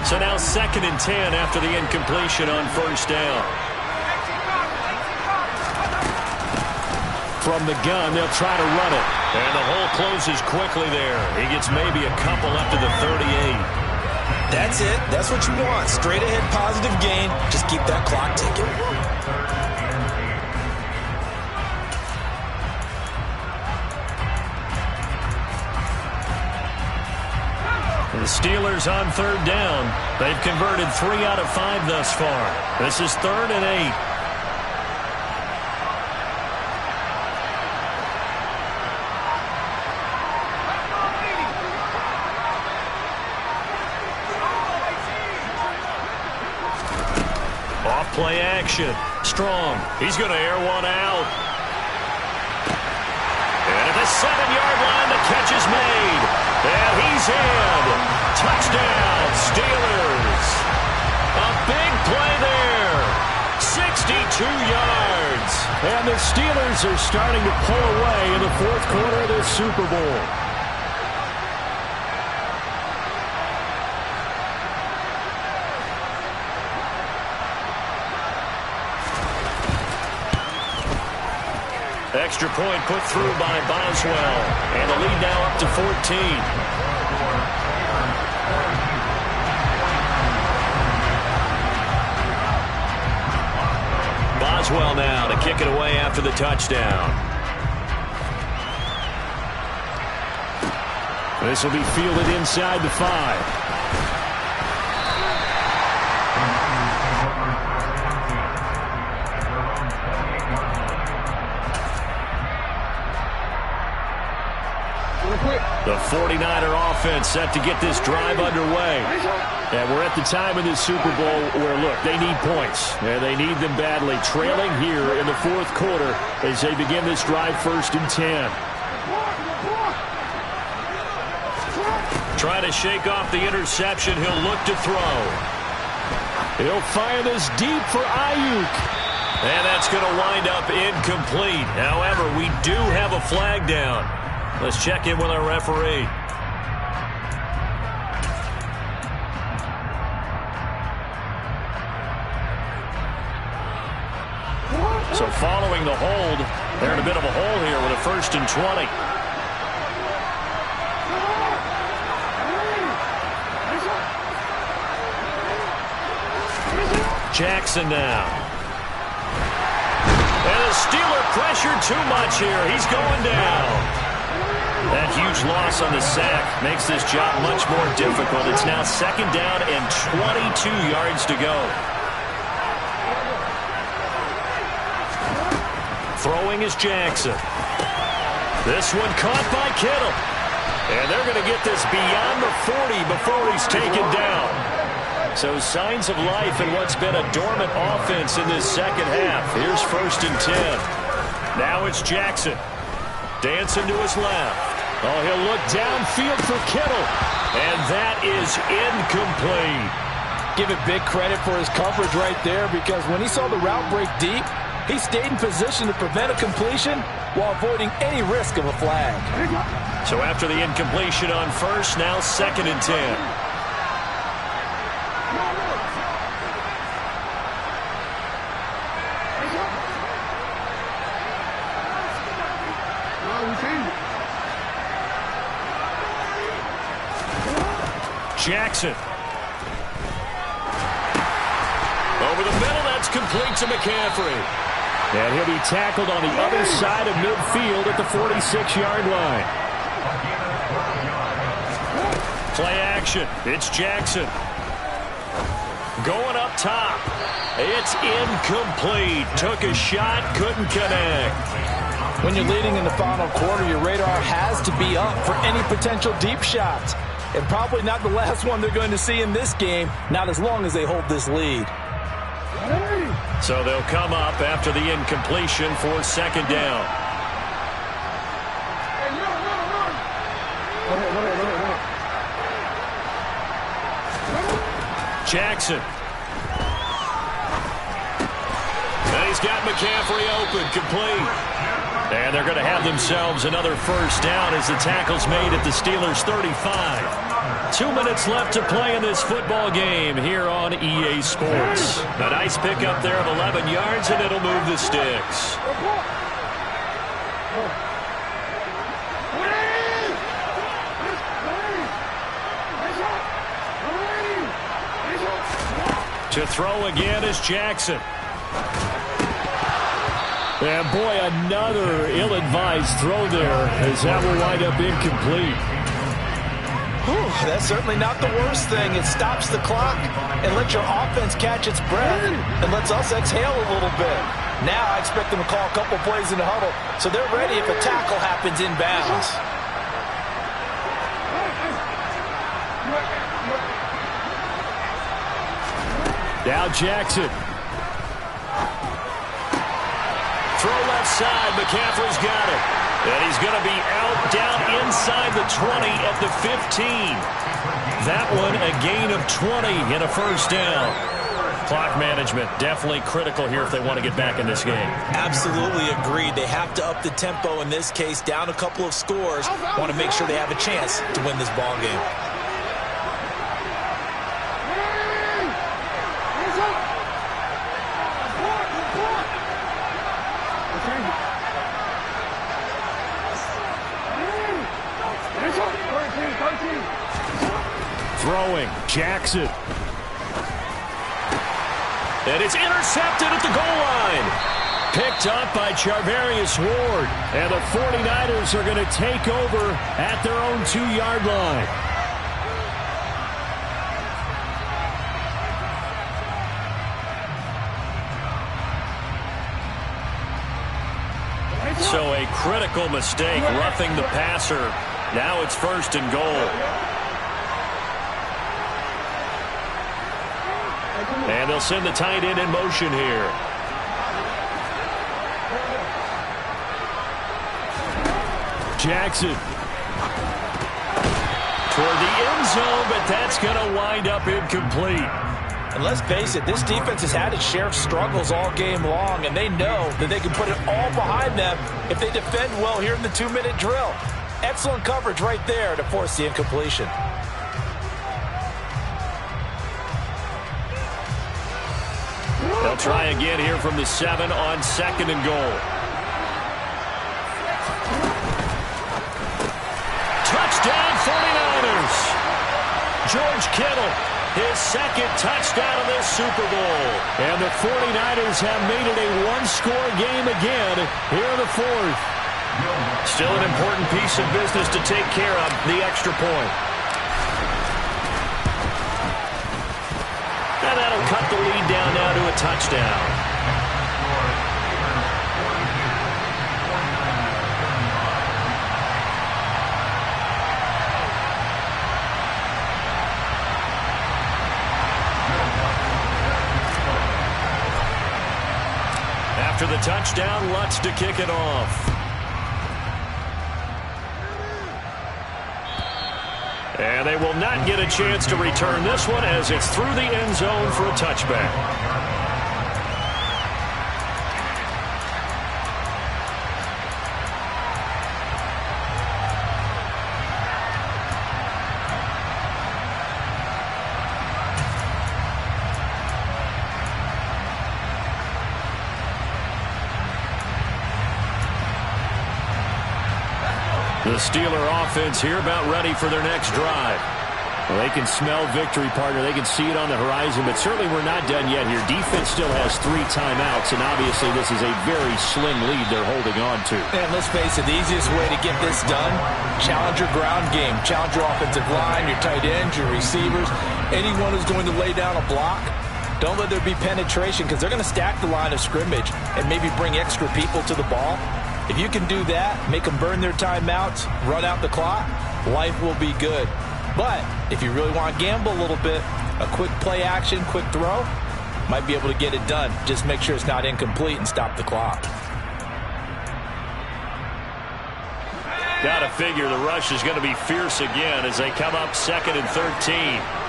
So now 2nd and 10 after the incompletion on 1st down. From the gun, they'll try to run it. And the hole closes quickly there. He gets maybe a couple up to the 38. That's it. That's what you want. Straight ahead positive gain. Just keep that clock ticking. The Steelers on 3rd down. They've converted 3 out of 5 thus far. This is 3rd and 8. Off play action. Strong. He's going to air one out. And at the 7-yard line, the catch is made. And he's in. Touchdown, Steelers. A big play there. 62 yards. And the Steelers are starting to pull away in the 4th quarter of this Super Bowl. Extra point put through by Boswell. And the lead now up to 14. Boswell now to kick it away after the touchdown. This will be fielded inside the 5. The 49er offense set to get this drive underway. And we're at the time in this Super Bowl where, look, they need points. And they need them badly. Trailing here in the 4th quarter as they begin this drive 1st and 10. Trying to shake off the interception. He'll look to throw. He'll fire this deep for Ayuk. And that's going to wind up incomplete. However, we do have a flag down. Let's check in with our referee. So following the hold, they're in a bit of a hole here with a 1st and 20. Jackson now. And the Steeler pressured too much here. He's going down. That huge loss on the sack makes this job much more difficult. It's now 2nd down and 22 yards to go. Throwing is Jackson. This one caught by Kittle. And they're going to get this beyond the 40 before he's taken down. So signs of life in what's been a dormant offense in this second half. Here's 1st and 10. Now it's Jackson. Dancing to his left. Oh, he'll look downfield for Kittle. And that is incomplete. Give it big credit for his coverage right there, because when he saw the route break deep, he stayed in position to prevent a completion while avoiding any risk of a flag. So after the incompletion on 1st, now 2nd and 10. Jackson. Over the middle, that's complete to McCaffrey. And he'll be tackled on the other side of midfield at the 46-yard line. Play action. It's Jackson. Going up top. It's incomplete. Took a shot, couldn't connect. When you're leading in the final quarter, your radar has to be up for any potential deep shots. And probably not the last one they're going to see in this game, not as long as they hold this lead. So they'll come up after the incompletion for 2nd down. Jackson. And he's got McCaffrey open, complete. And they're going to have themselves another 1st down as the tackle's made at the Steelers' 35. 2 minutes left to play in this football game here on EA Sports. A nice pickup there of 11 yards, and it'll move the sticks. To throw again is Jackson. And boy, another ill-advised throw there, as that will wind up incomplete. Whew, that's certainly not the worst thing. It stops the clock and lets your offense catch its breath and lets us exhale a little bit. Now I expect them to call a couple plays in the huddle so they're ready if a tackle happens inbounds. Now Jackson. Throw left side. McCaffrey's got it. And he's going to be out down inside the 20 at the 15. That one a gain of 20 and a 1st down. Clock management definitely critical here if they want to get back in this game. Absolutely agreed. They have to up the tempo in this case, down a couple of scores. Want to make sure they have a chance to win this ball game. Throwing, Jackson. And it's intercepted at the goal line. Picked up by Charvarius Ward. And the 49ers are going to take over at their own 2-yard line. So a critical mistake, roughing the passer. Now it's 1st and goal. And they'll send the tight end in motion here. Jackson. Toward the end zone, but that's going to wind up incomplete. And let's face it, this defense has had its share of struggles all game long, and they know that they can put it all behind them if they defend well here in the 2-minute drill. Excellent coverage right there to force the incompletion. They'll try again here from the 7 on 2nd and goal. Touchdown 49ers. George Kittle, his 2nd touchdown of this Super Bowl. And the 49ers have made it a one-score game again here in the 4th. Still an important piece of business to take care of, the extra point. And that'll cut the lead down now to a touchdown. After the touchdown, Lutz to kick it off. And they will not get a chance to return this one as it's through the end zone for a touchback. The Steeler offense here about ready for their next drive. Well, they can smell victory, partner. They can see it on the horizon, but certainly we're not done yet here. Defense still has 3 timeouts, and obviously this is a very slim lead they're holding on to. And let's face it, the easiest way to get this done, challenge your ground game. Challenge your offensive line, your tight ends, your receivers, anyone who's going to lay down a block. Don't let there be penetration because they're going to stack the line of scrimmage and maybe bring extra people to the ball. If you can do that, make them burn their timeouts, run out the clock, life will be good. But if you really want to gamble a little bit, a quick play action, quick throw, might be able to get it done. Just make sure it's not incomplete and stop the clock. Got to figure the rush is going to be fierce again as they come up 2nd and 13.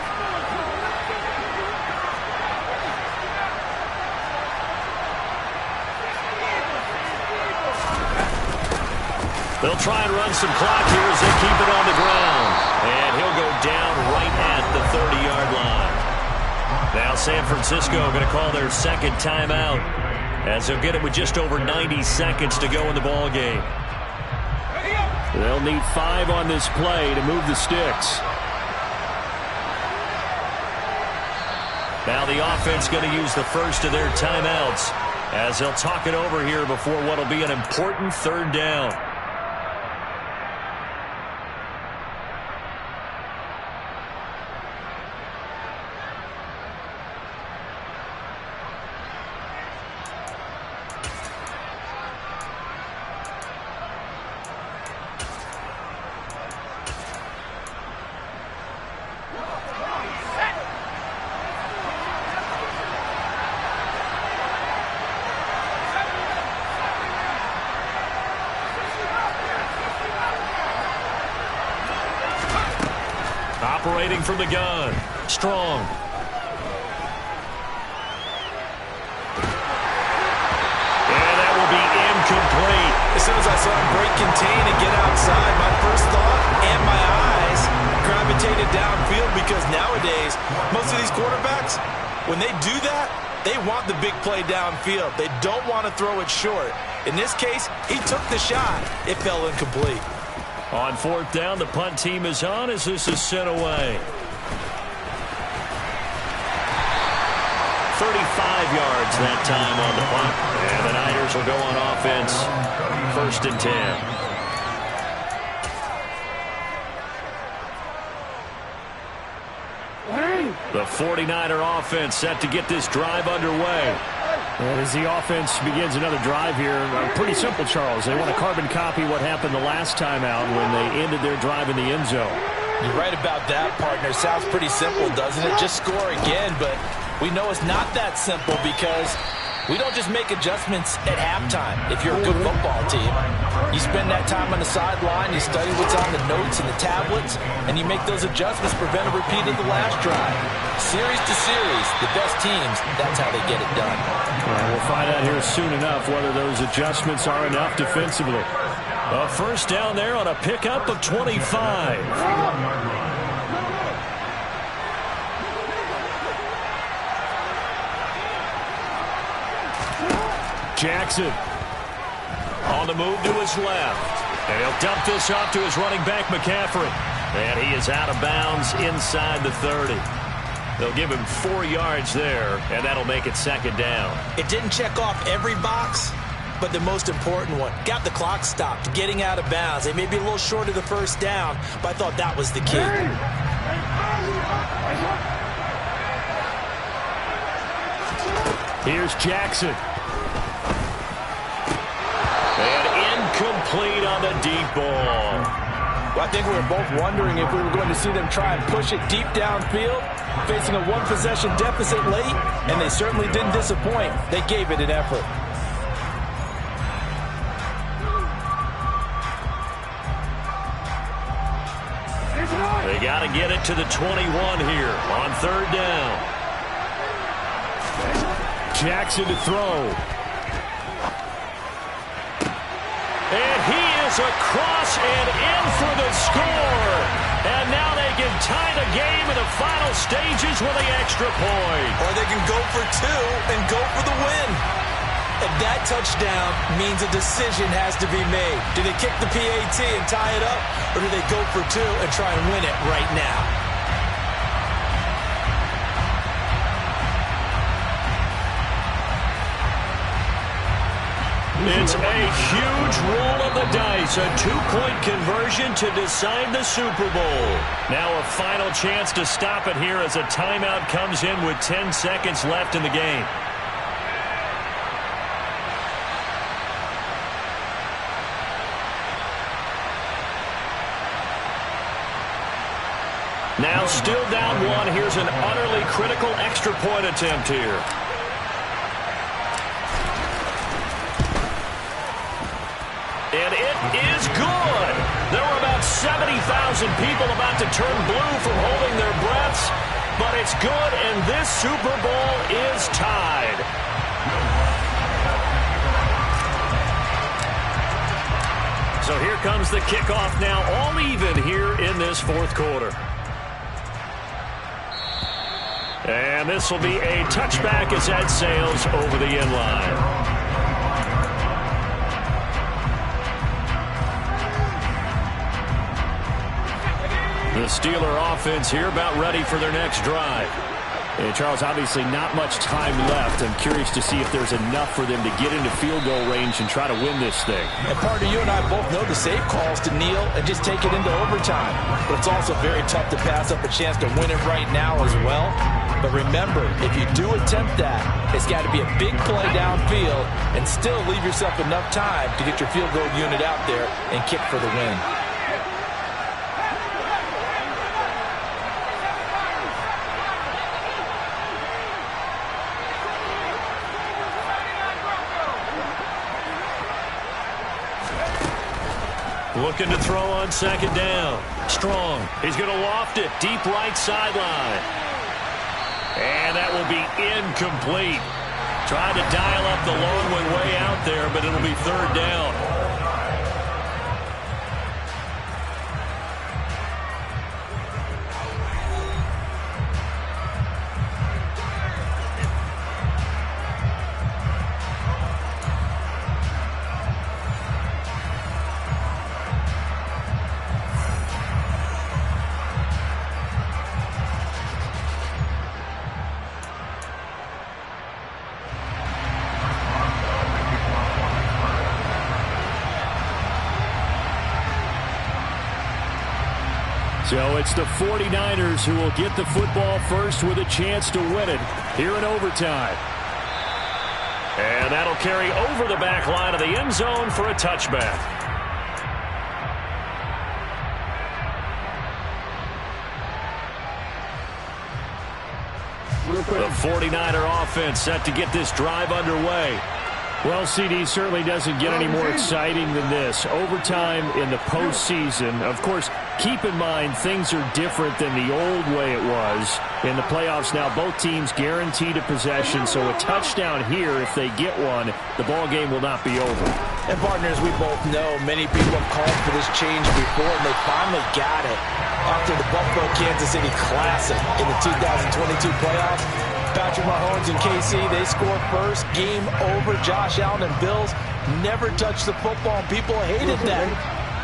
They'll try and run some clock here as they keep it on the ground. And he'll go down right at the 30-yard line. Now San Francisco going to call their 2nd timeout as they'll get it with just over 90 seconds to go in the ball game. They'll need 5 on this play to move the sticks. Now the offense going to use the first of their timeouts as they'll talk it over here before what will be an important 3rd down. Operating from the gun. Strong. And that will be incomplete. As soon as I saw him break contain and get outside, my first thought and my eyes gravitated downfield because nowadays, most of these quarterbacks, when they do that, they want the big play downfield. They don't want to throw it short. In this case, he took the shot. It fell incomplete. On 4th down, the punt team is on as this is sent away. 35 yards that time on the punt. And the Niners will go on offense. 1st and 10. The 49er offense set to get this drive underway. And as the offense begins another drive here, pretty simple, Charles. They want to carbon copy what happened the last time out when they ended their drive in the end zone. You're right about that, partner. Sounds pretty simple, doesn't it? Just score again, but we know it's not that simple because We don't just make adjustments at halftime if you're a good football team. You spend that time on the sideline, you study what's on the notes and the tablets, and you make those adjustments to prevent a repeat of the last drive. Series to series, the best teams, that's how they get it done. Well, we'll find out here soon enough whether those adjustments are enough defensively. A first down there on a pickup of 25. Jackson on the move to his left. And he'll dump this off to his running back, McCaffrey. And he is out of bounds inside the 30. They'll give him 4 yards there, and that'll make it second down. It didn't check off every box, but the most important one. Got the clock stopped, getting out of bounds. They may be a little short of the first down, but I thought that was the key. Here's Jackson. And incomplete on the deep ball. Well, I think we were both wondering if we were going to see them try and push it deep downfield, facing a one-possession deficit late, and they certainly didn't disappoint. They gave it an effort. They got to get it to the 21 here on third down. Jackson to throw. And he is across and in for the score. And now they can tie the game in the final stages with the extra point. Or they can go for 2 and go for the win. And that touchdown means a decision has to be made. Do they kick the PAT and tie it up, or do they go for 2 and try and win it right now? It's a huge roll of the dice, a 2-point conversion to decide the Super Bowl. Now a final chance to stop it here as a timeout comes in with 10 seconds left in the game. Now still down 1. Here's an utterly critical extra point attempt here. And it is good. There were about 70,000 people about to turn blue from holding their breaths, but it's good, and this Super Bowl is tied. So here comes the kickoff now, all even here in this fourth quarter. And this will be a touchback as that sails over the end line. The Steeler offense here about ready for their next drive. And Charles, obviously not much time left. I'm curious to see if there's enough for them to get into field goal range and try to win this thing. And partner, you and I both know the safe calls to kneel and just take it into overtime. But it's also very tough to pass up a chance to win it right now as well. But remember, if you do attempt that, it's got to be a big play downfield and still leave yourself enough time to get your field goal unit out there and kick for the win. Looking to throw on second down. Strong. He's going to loft it deep right sideline. And that will be incomplete. Tried to dial up the long one way out there, but it'll be third down. So it's the 49ers who will get the football first with a chance to win it here in overtime. And that'll carry over the back line of the end zone for a touchback. The 49er offense set to get this drive underway. Well, CD certainly doesn't get any more exciting than this. Overtime in the postseason. Of course, keep in mind things are different than the old way it was. In the playoffs now, both teams guaranteed a possession, so a touchdown here, if they get one, the ball game will not be over. And partners, we both know many people have called for this change before, and they finally got it. After the Buffalo-Kansas City Classic in the 2022 playoffs, Patrick Mahomes and KC, they score first. Game over. Josh Allen and Bills never touched the football, and people hated that.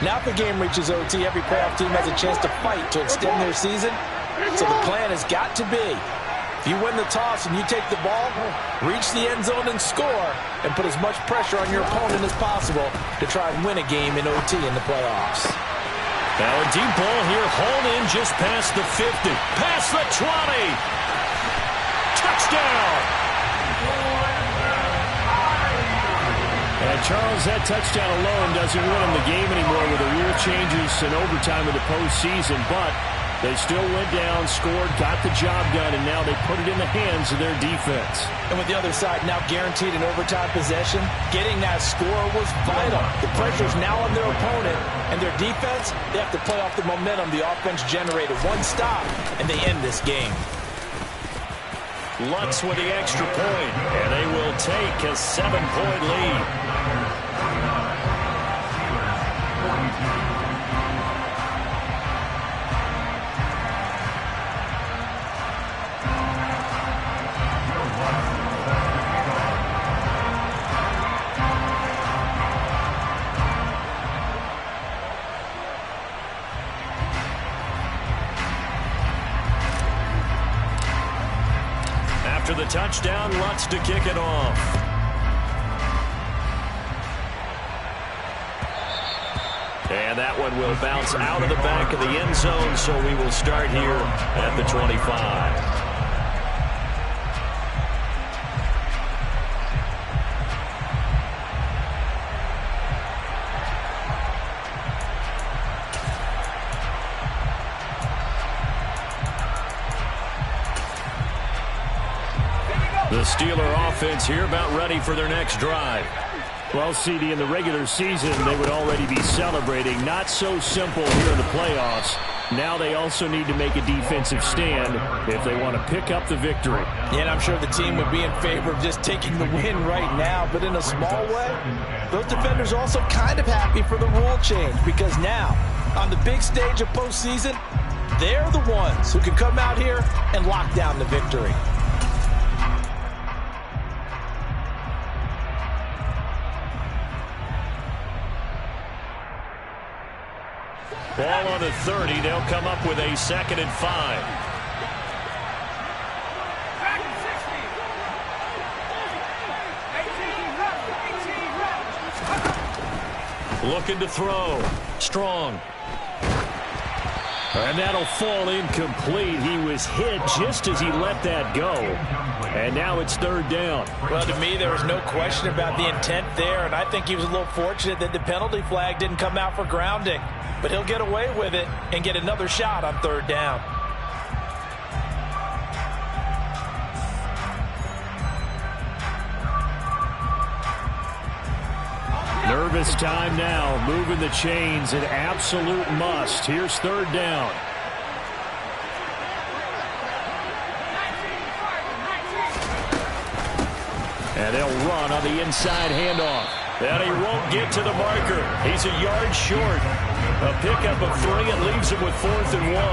Now if the game reaches OT, every playoff team has a chance to fight to extend their season. So the plan has got to be, if you win the toss and you take the ball, reach the end zone and score, and put as much pressure on your opponent as possible to try and win a game in OT in the playoffs. Now a deep ball here, hauled in just past the 50, past the 20. Touchdown! And Charles, that touchdown alone doesn't win them the game anymore with the rule changes and overtime of the postseason, but they still went down, scored, got the job done, and now they put it in the hands of their defense. And with the other side now guaranteed an overtime possession, getting that score was vital. The pressure's now on their opponent, and their defense, they have to play off the momentum the offense generated. One stop, and they end this game. Lutz with the extra point, and they will take a 7-point lead. After the touchdown, Lutz to kick it off. And that one will bounce out of the back of the end zone, so we will start here at the 25. The Steeler offense here about ready for their next drive. Well, CD, in the regular season, they would already be celebrating. Not so simple here in the playoffs. Now they also need to make a defensive stand if they want to pick up the victory. Yeah, and I'm sure the team would be in favor of just taking the win right now, but in a small way, those defenders are also kind of happy for the rule change, because now, on the big stage of postseason, they're the ones who can come out here and lock down the victory. Ball on the 30. They'll come up with a 2nd and 5. Looking to throw. Strong. And that'll fall incomplete. He was hit just as he let that go. And now it's 3rd down. Well, to me, there was no question about the intent there, and I think he was a little fortunate that the penalty flag didn't come out for grounding. But he'll get away with it and get another shot on 3rd down. Nervous time now, moving the chains, an absolute must. Here's 3rd down. And they'll run on the inside handoff. And he won't get to the marker. He's a yard short. A pickup of 3 and leaves him with 4th and 1.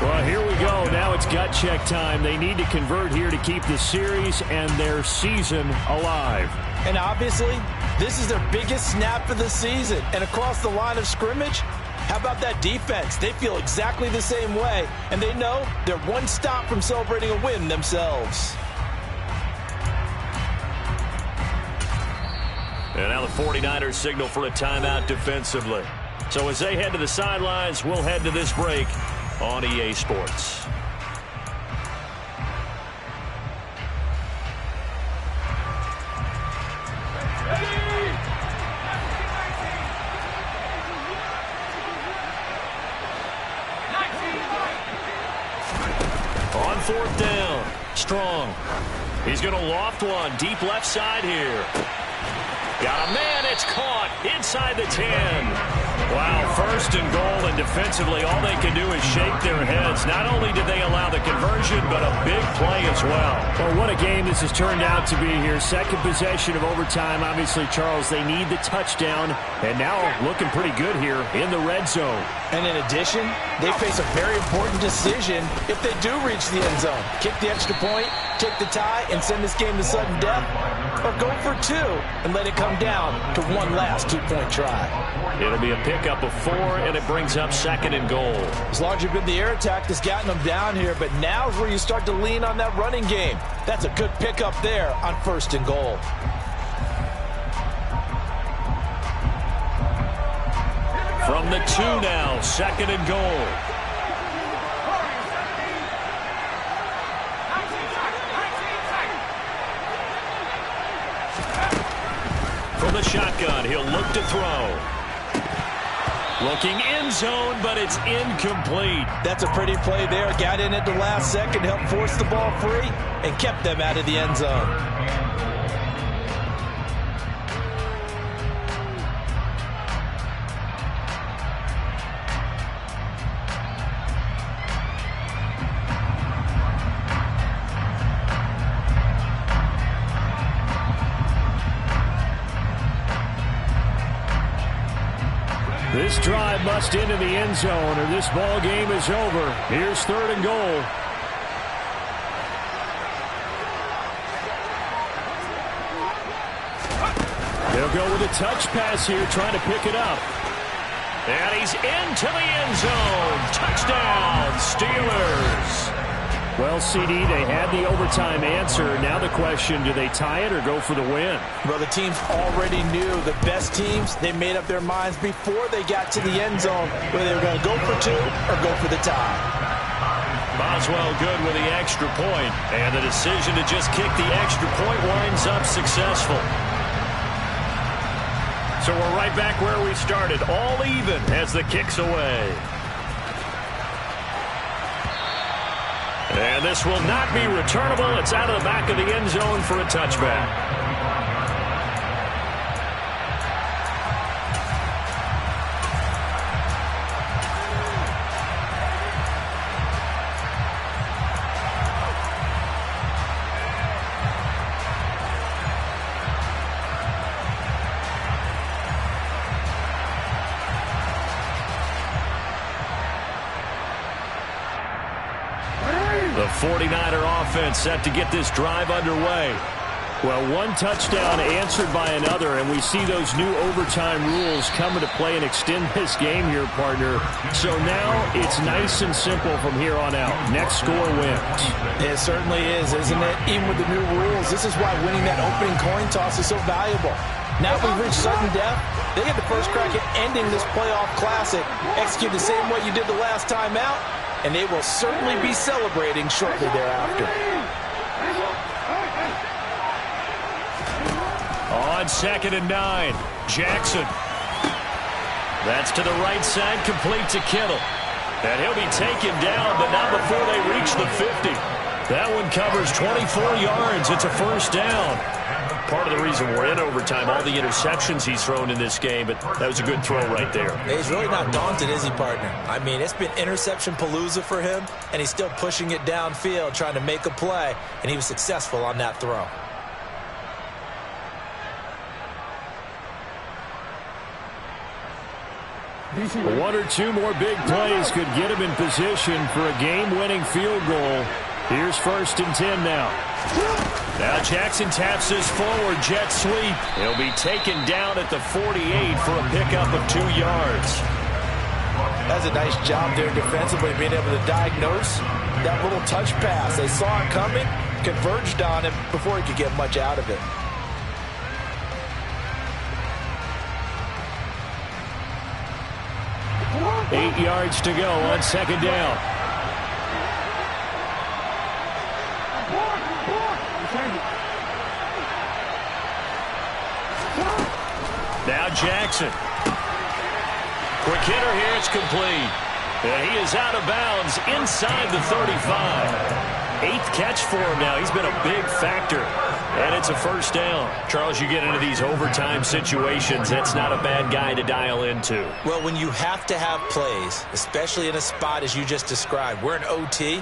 Well, here we go. Now it's gut check time. They need to convert here to keep the series and their season alive. And obviously, this is their biggest snap of the season. And across the line of scrimmage, how about that defense? They feel exactly the same way, and they know they're one stop from celebrating a win themselves. And now the 49ers signal for a timeout defensively. So as they head to the sidelines, we'll head to this break on EA Sports. On 4th down, strong. He's going to loft one deep left side here. Got a man. It's caught inside the 10. Wow, first and goal, and defensively all they can do is shake their heads. Not only did they allow the conversion, but a big play as well. Well, what a game this has turned out to be here. Second possession of overtime. Obviously, Charles, they need the touchdown, and now looking pretty good here in the red zone. And in addition, they face a very important decision if they do reach the end zone. Kick the extra point, take the tie, and send this game to sudden death, or go for two and let it come down to one last two-point try. It'll be a pickup of 4, and it brings up second and goal. As large as been the air attack that's gotten them down here, but now's where you start to lean on that running game. That's a good pickup there on first and goal. From the 2 now, second and goal. From the shotgun, he'll look to throw. Looking end zone, but it's incomplete. That's a pretty play there. Got in at the last second, helped force the ball free, and kept them out of the end zone. This drive must end in the end zone, or this ball game is over. Here's third and goal. They'll go with a touch pass here, trying to pick it up. And he's into the end zone. Touchdown, Steelers. Well, CD, they had the overtime answer. Now the question, do they tie it or go for the win? Well, the teams already knew. The best teams, they made up their minds before they got to the end zone whether they were going to go for two or go for the tie. Boswell good with the extra point, and the decision to just kick the extra point winds up successful. So we're right back where we started, all even as the kick's away. And this will not be returnable. It's out of the back of the end zone for a touchback. The 49er offense set to get this drive underway. Well, one touchdown answered by another, and we see those new overtime rules come into play and extend this game here, partner. So now it's nice and simple from here on out. Next score wins. It certainly is, isn't it? Even with the new rules, this is why winning that opening coin toss is so valuable. Now we've reached sudden death. They get the first crack at ending this playoff classic. Execute the same way you did the last time out, and they will certainly be celebrating shortly thereafter. On 2nd and 9, Jackson. That's to the right side, complete to Kittle. And he'll be taken down, but not before they reach the 50. That one covers 24 yards. It's a first down. Part of the reason we're in overtime, all the interceptions he's thrown in this game, but that was a good throw right there. He's really not daunted, is he, partner? I mean, it's been interception palooza for him, and he's still pushing it downfield, trying to make a play, and he was successful on that throw. One or two more big plays could get him in position for a game-winning field goal. Here's 1st and 10 now. Now Jackson taps this forward jet sweep. He'll be taken down at the 48 for a pickup of 2 yards. That's a nice job there defensively, being able to diagnose that little touch pass. They saw it coming, converged on him before he could get much out of it. Eight yards to go on 2nd down. Now Jackson. Quick hitter here, it's complete. And he is out of bounds inside the 35. 8th catch for him now. He's been a big factor, and it's a first down. Charles, you get into these overtime situations, that's not a bad guy to dial into. Well, when you have to have plays, especially in a spot as you just described, we're in OT,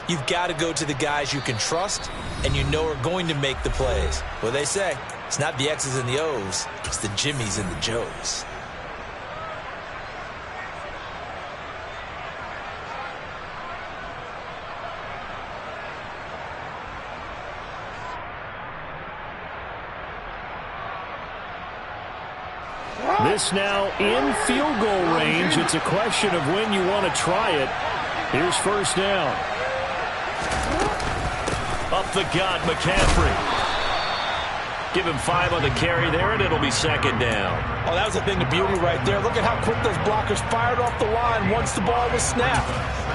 you've got to go to the guys you can trust and you know are going to make the plays. Well, they say it's not the X's and the O's, it's the Jimmys and the Joes. This now in field goal range. It's a question of when you want to try it. Here's first down. Up the gut, McCaffrey. Give him 5 on the carry there, and it'll be second down. Oh, that was a thing of beauty right there. Look at how quick those blockers fired off the line once the ball was snapped.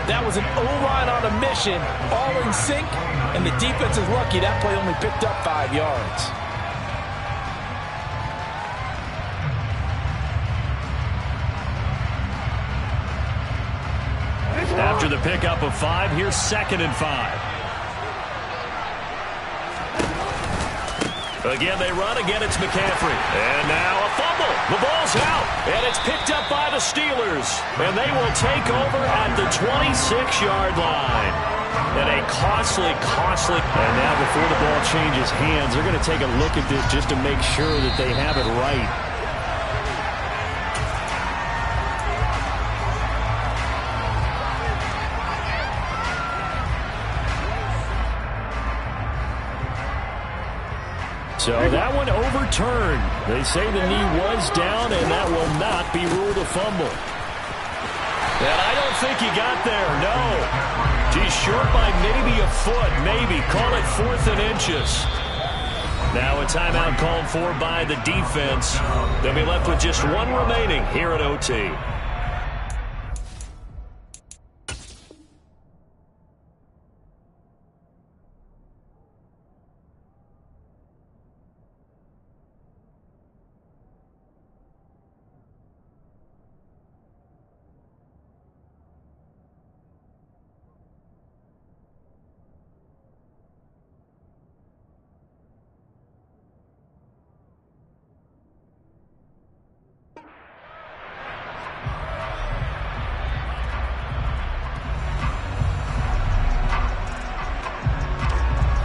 That was an O-line on a mission, all in sync, and the defense is lucky that play only picked up 5 yards. After the pickup of 5, here's 2nd and 5. Again, they run. Again, it's McCaffrey. And now a fumble. The ball's out. And it's picked up by the Steelers. And they will take over at the 26-yard line. And a costly. And now before the ball changes hands, they're going to take a look at this just to make sure that they have it right. So that one overturned. They say the knee was down, and that will not be ruled a fumble. And I don't think he got there, no. He's short by maybe a foot, maybe. Call it 4th and inches. Now a timeout called for by the defense. They'll be left with just 1 remaining here at OT.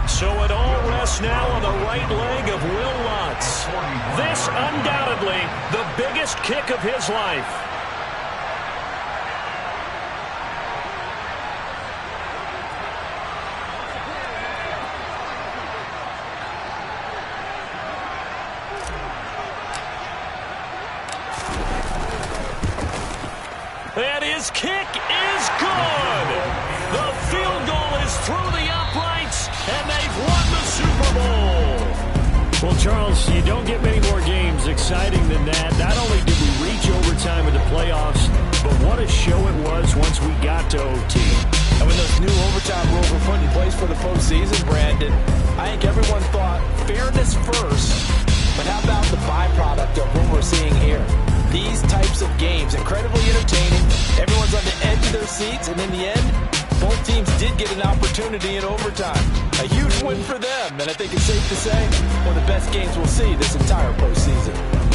So it all rests now on the right leg of Will Lutz. This undoubtedly the biggest kick of his life. And his kick is good. The field goal is through the uprights, and they've won the Super Bowl. Well, Charles, you don't get many more games exciting than that. Not only did we reach overtime in the playoffs, but what a show it was once we got to OT. And when those new overtime rules were put in place for the postseason, Brandon, I think everyone thought fairness first, but how about the byproduct of what we're seeing here? These types of games, incredibly entertaining. Everyone's on the edge of their seats, and in the end, both teams did get an opportunity in overtime. A huge win for them, and I think it's safe to say one of the best games we'll see this entire postseason.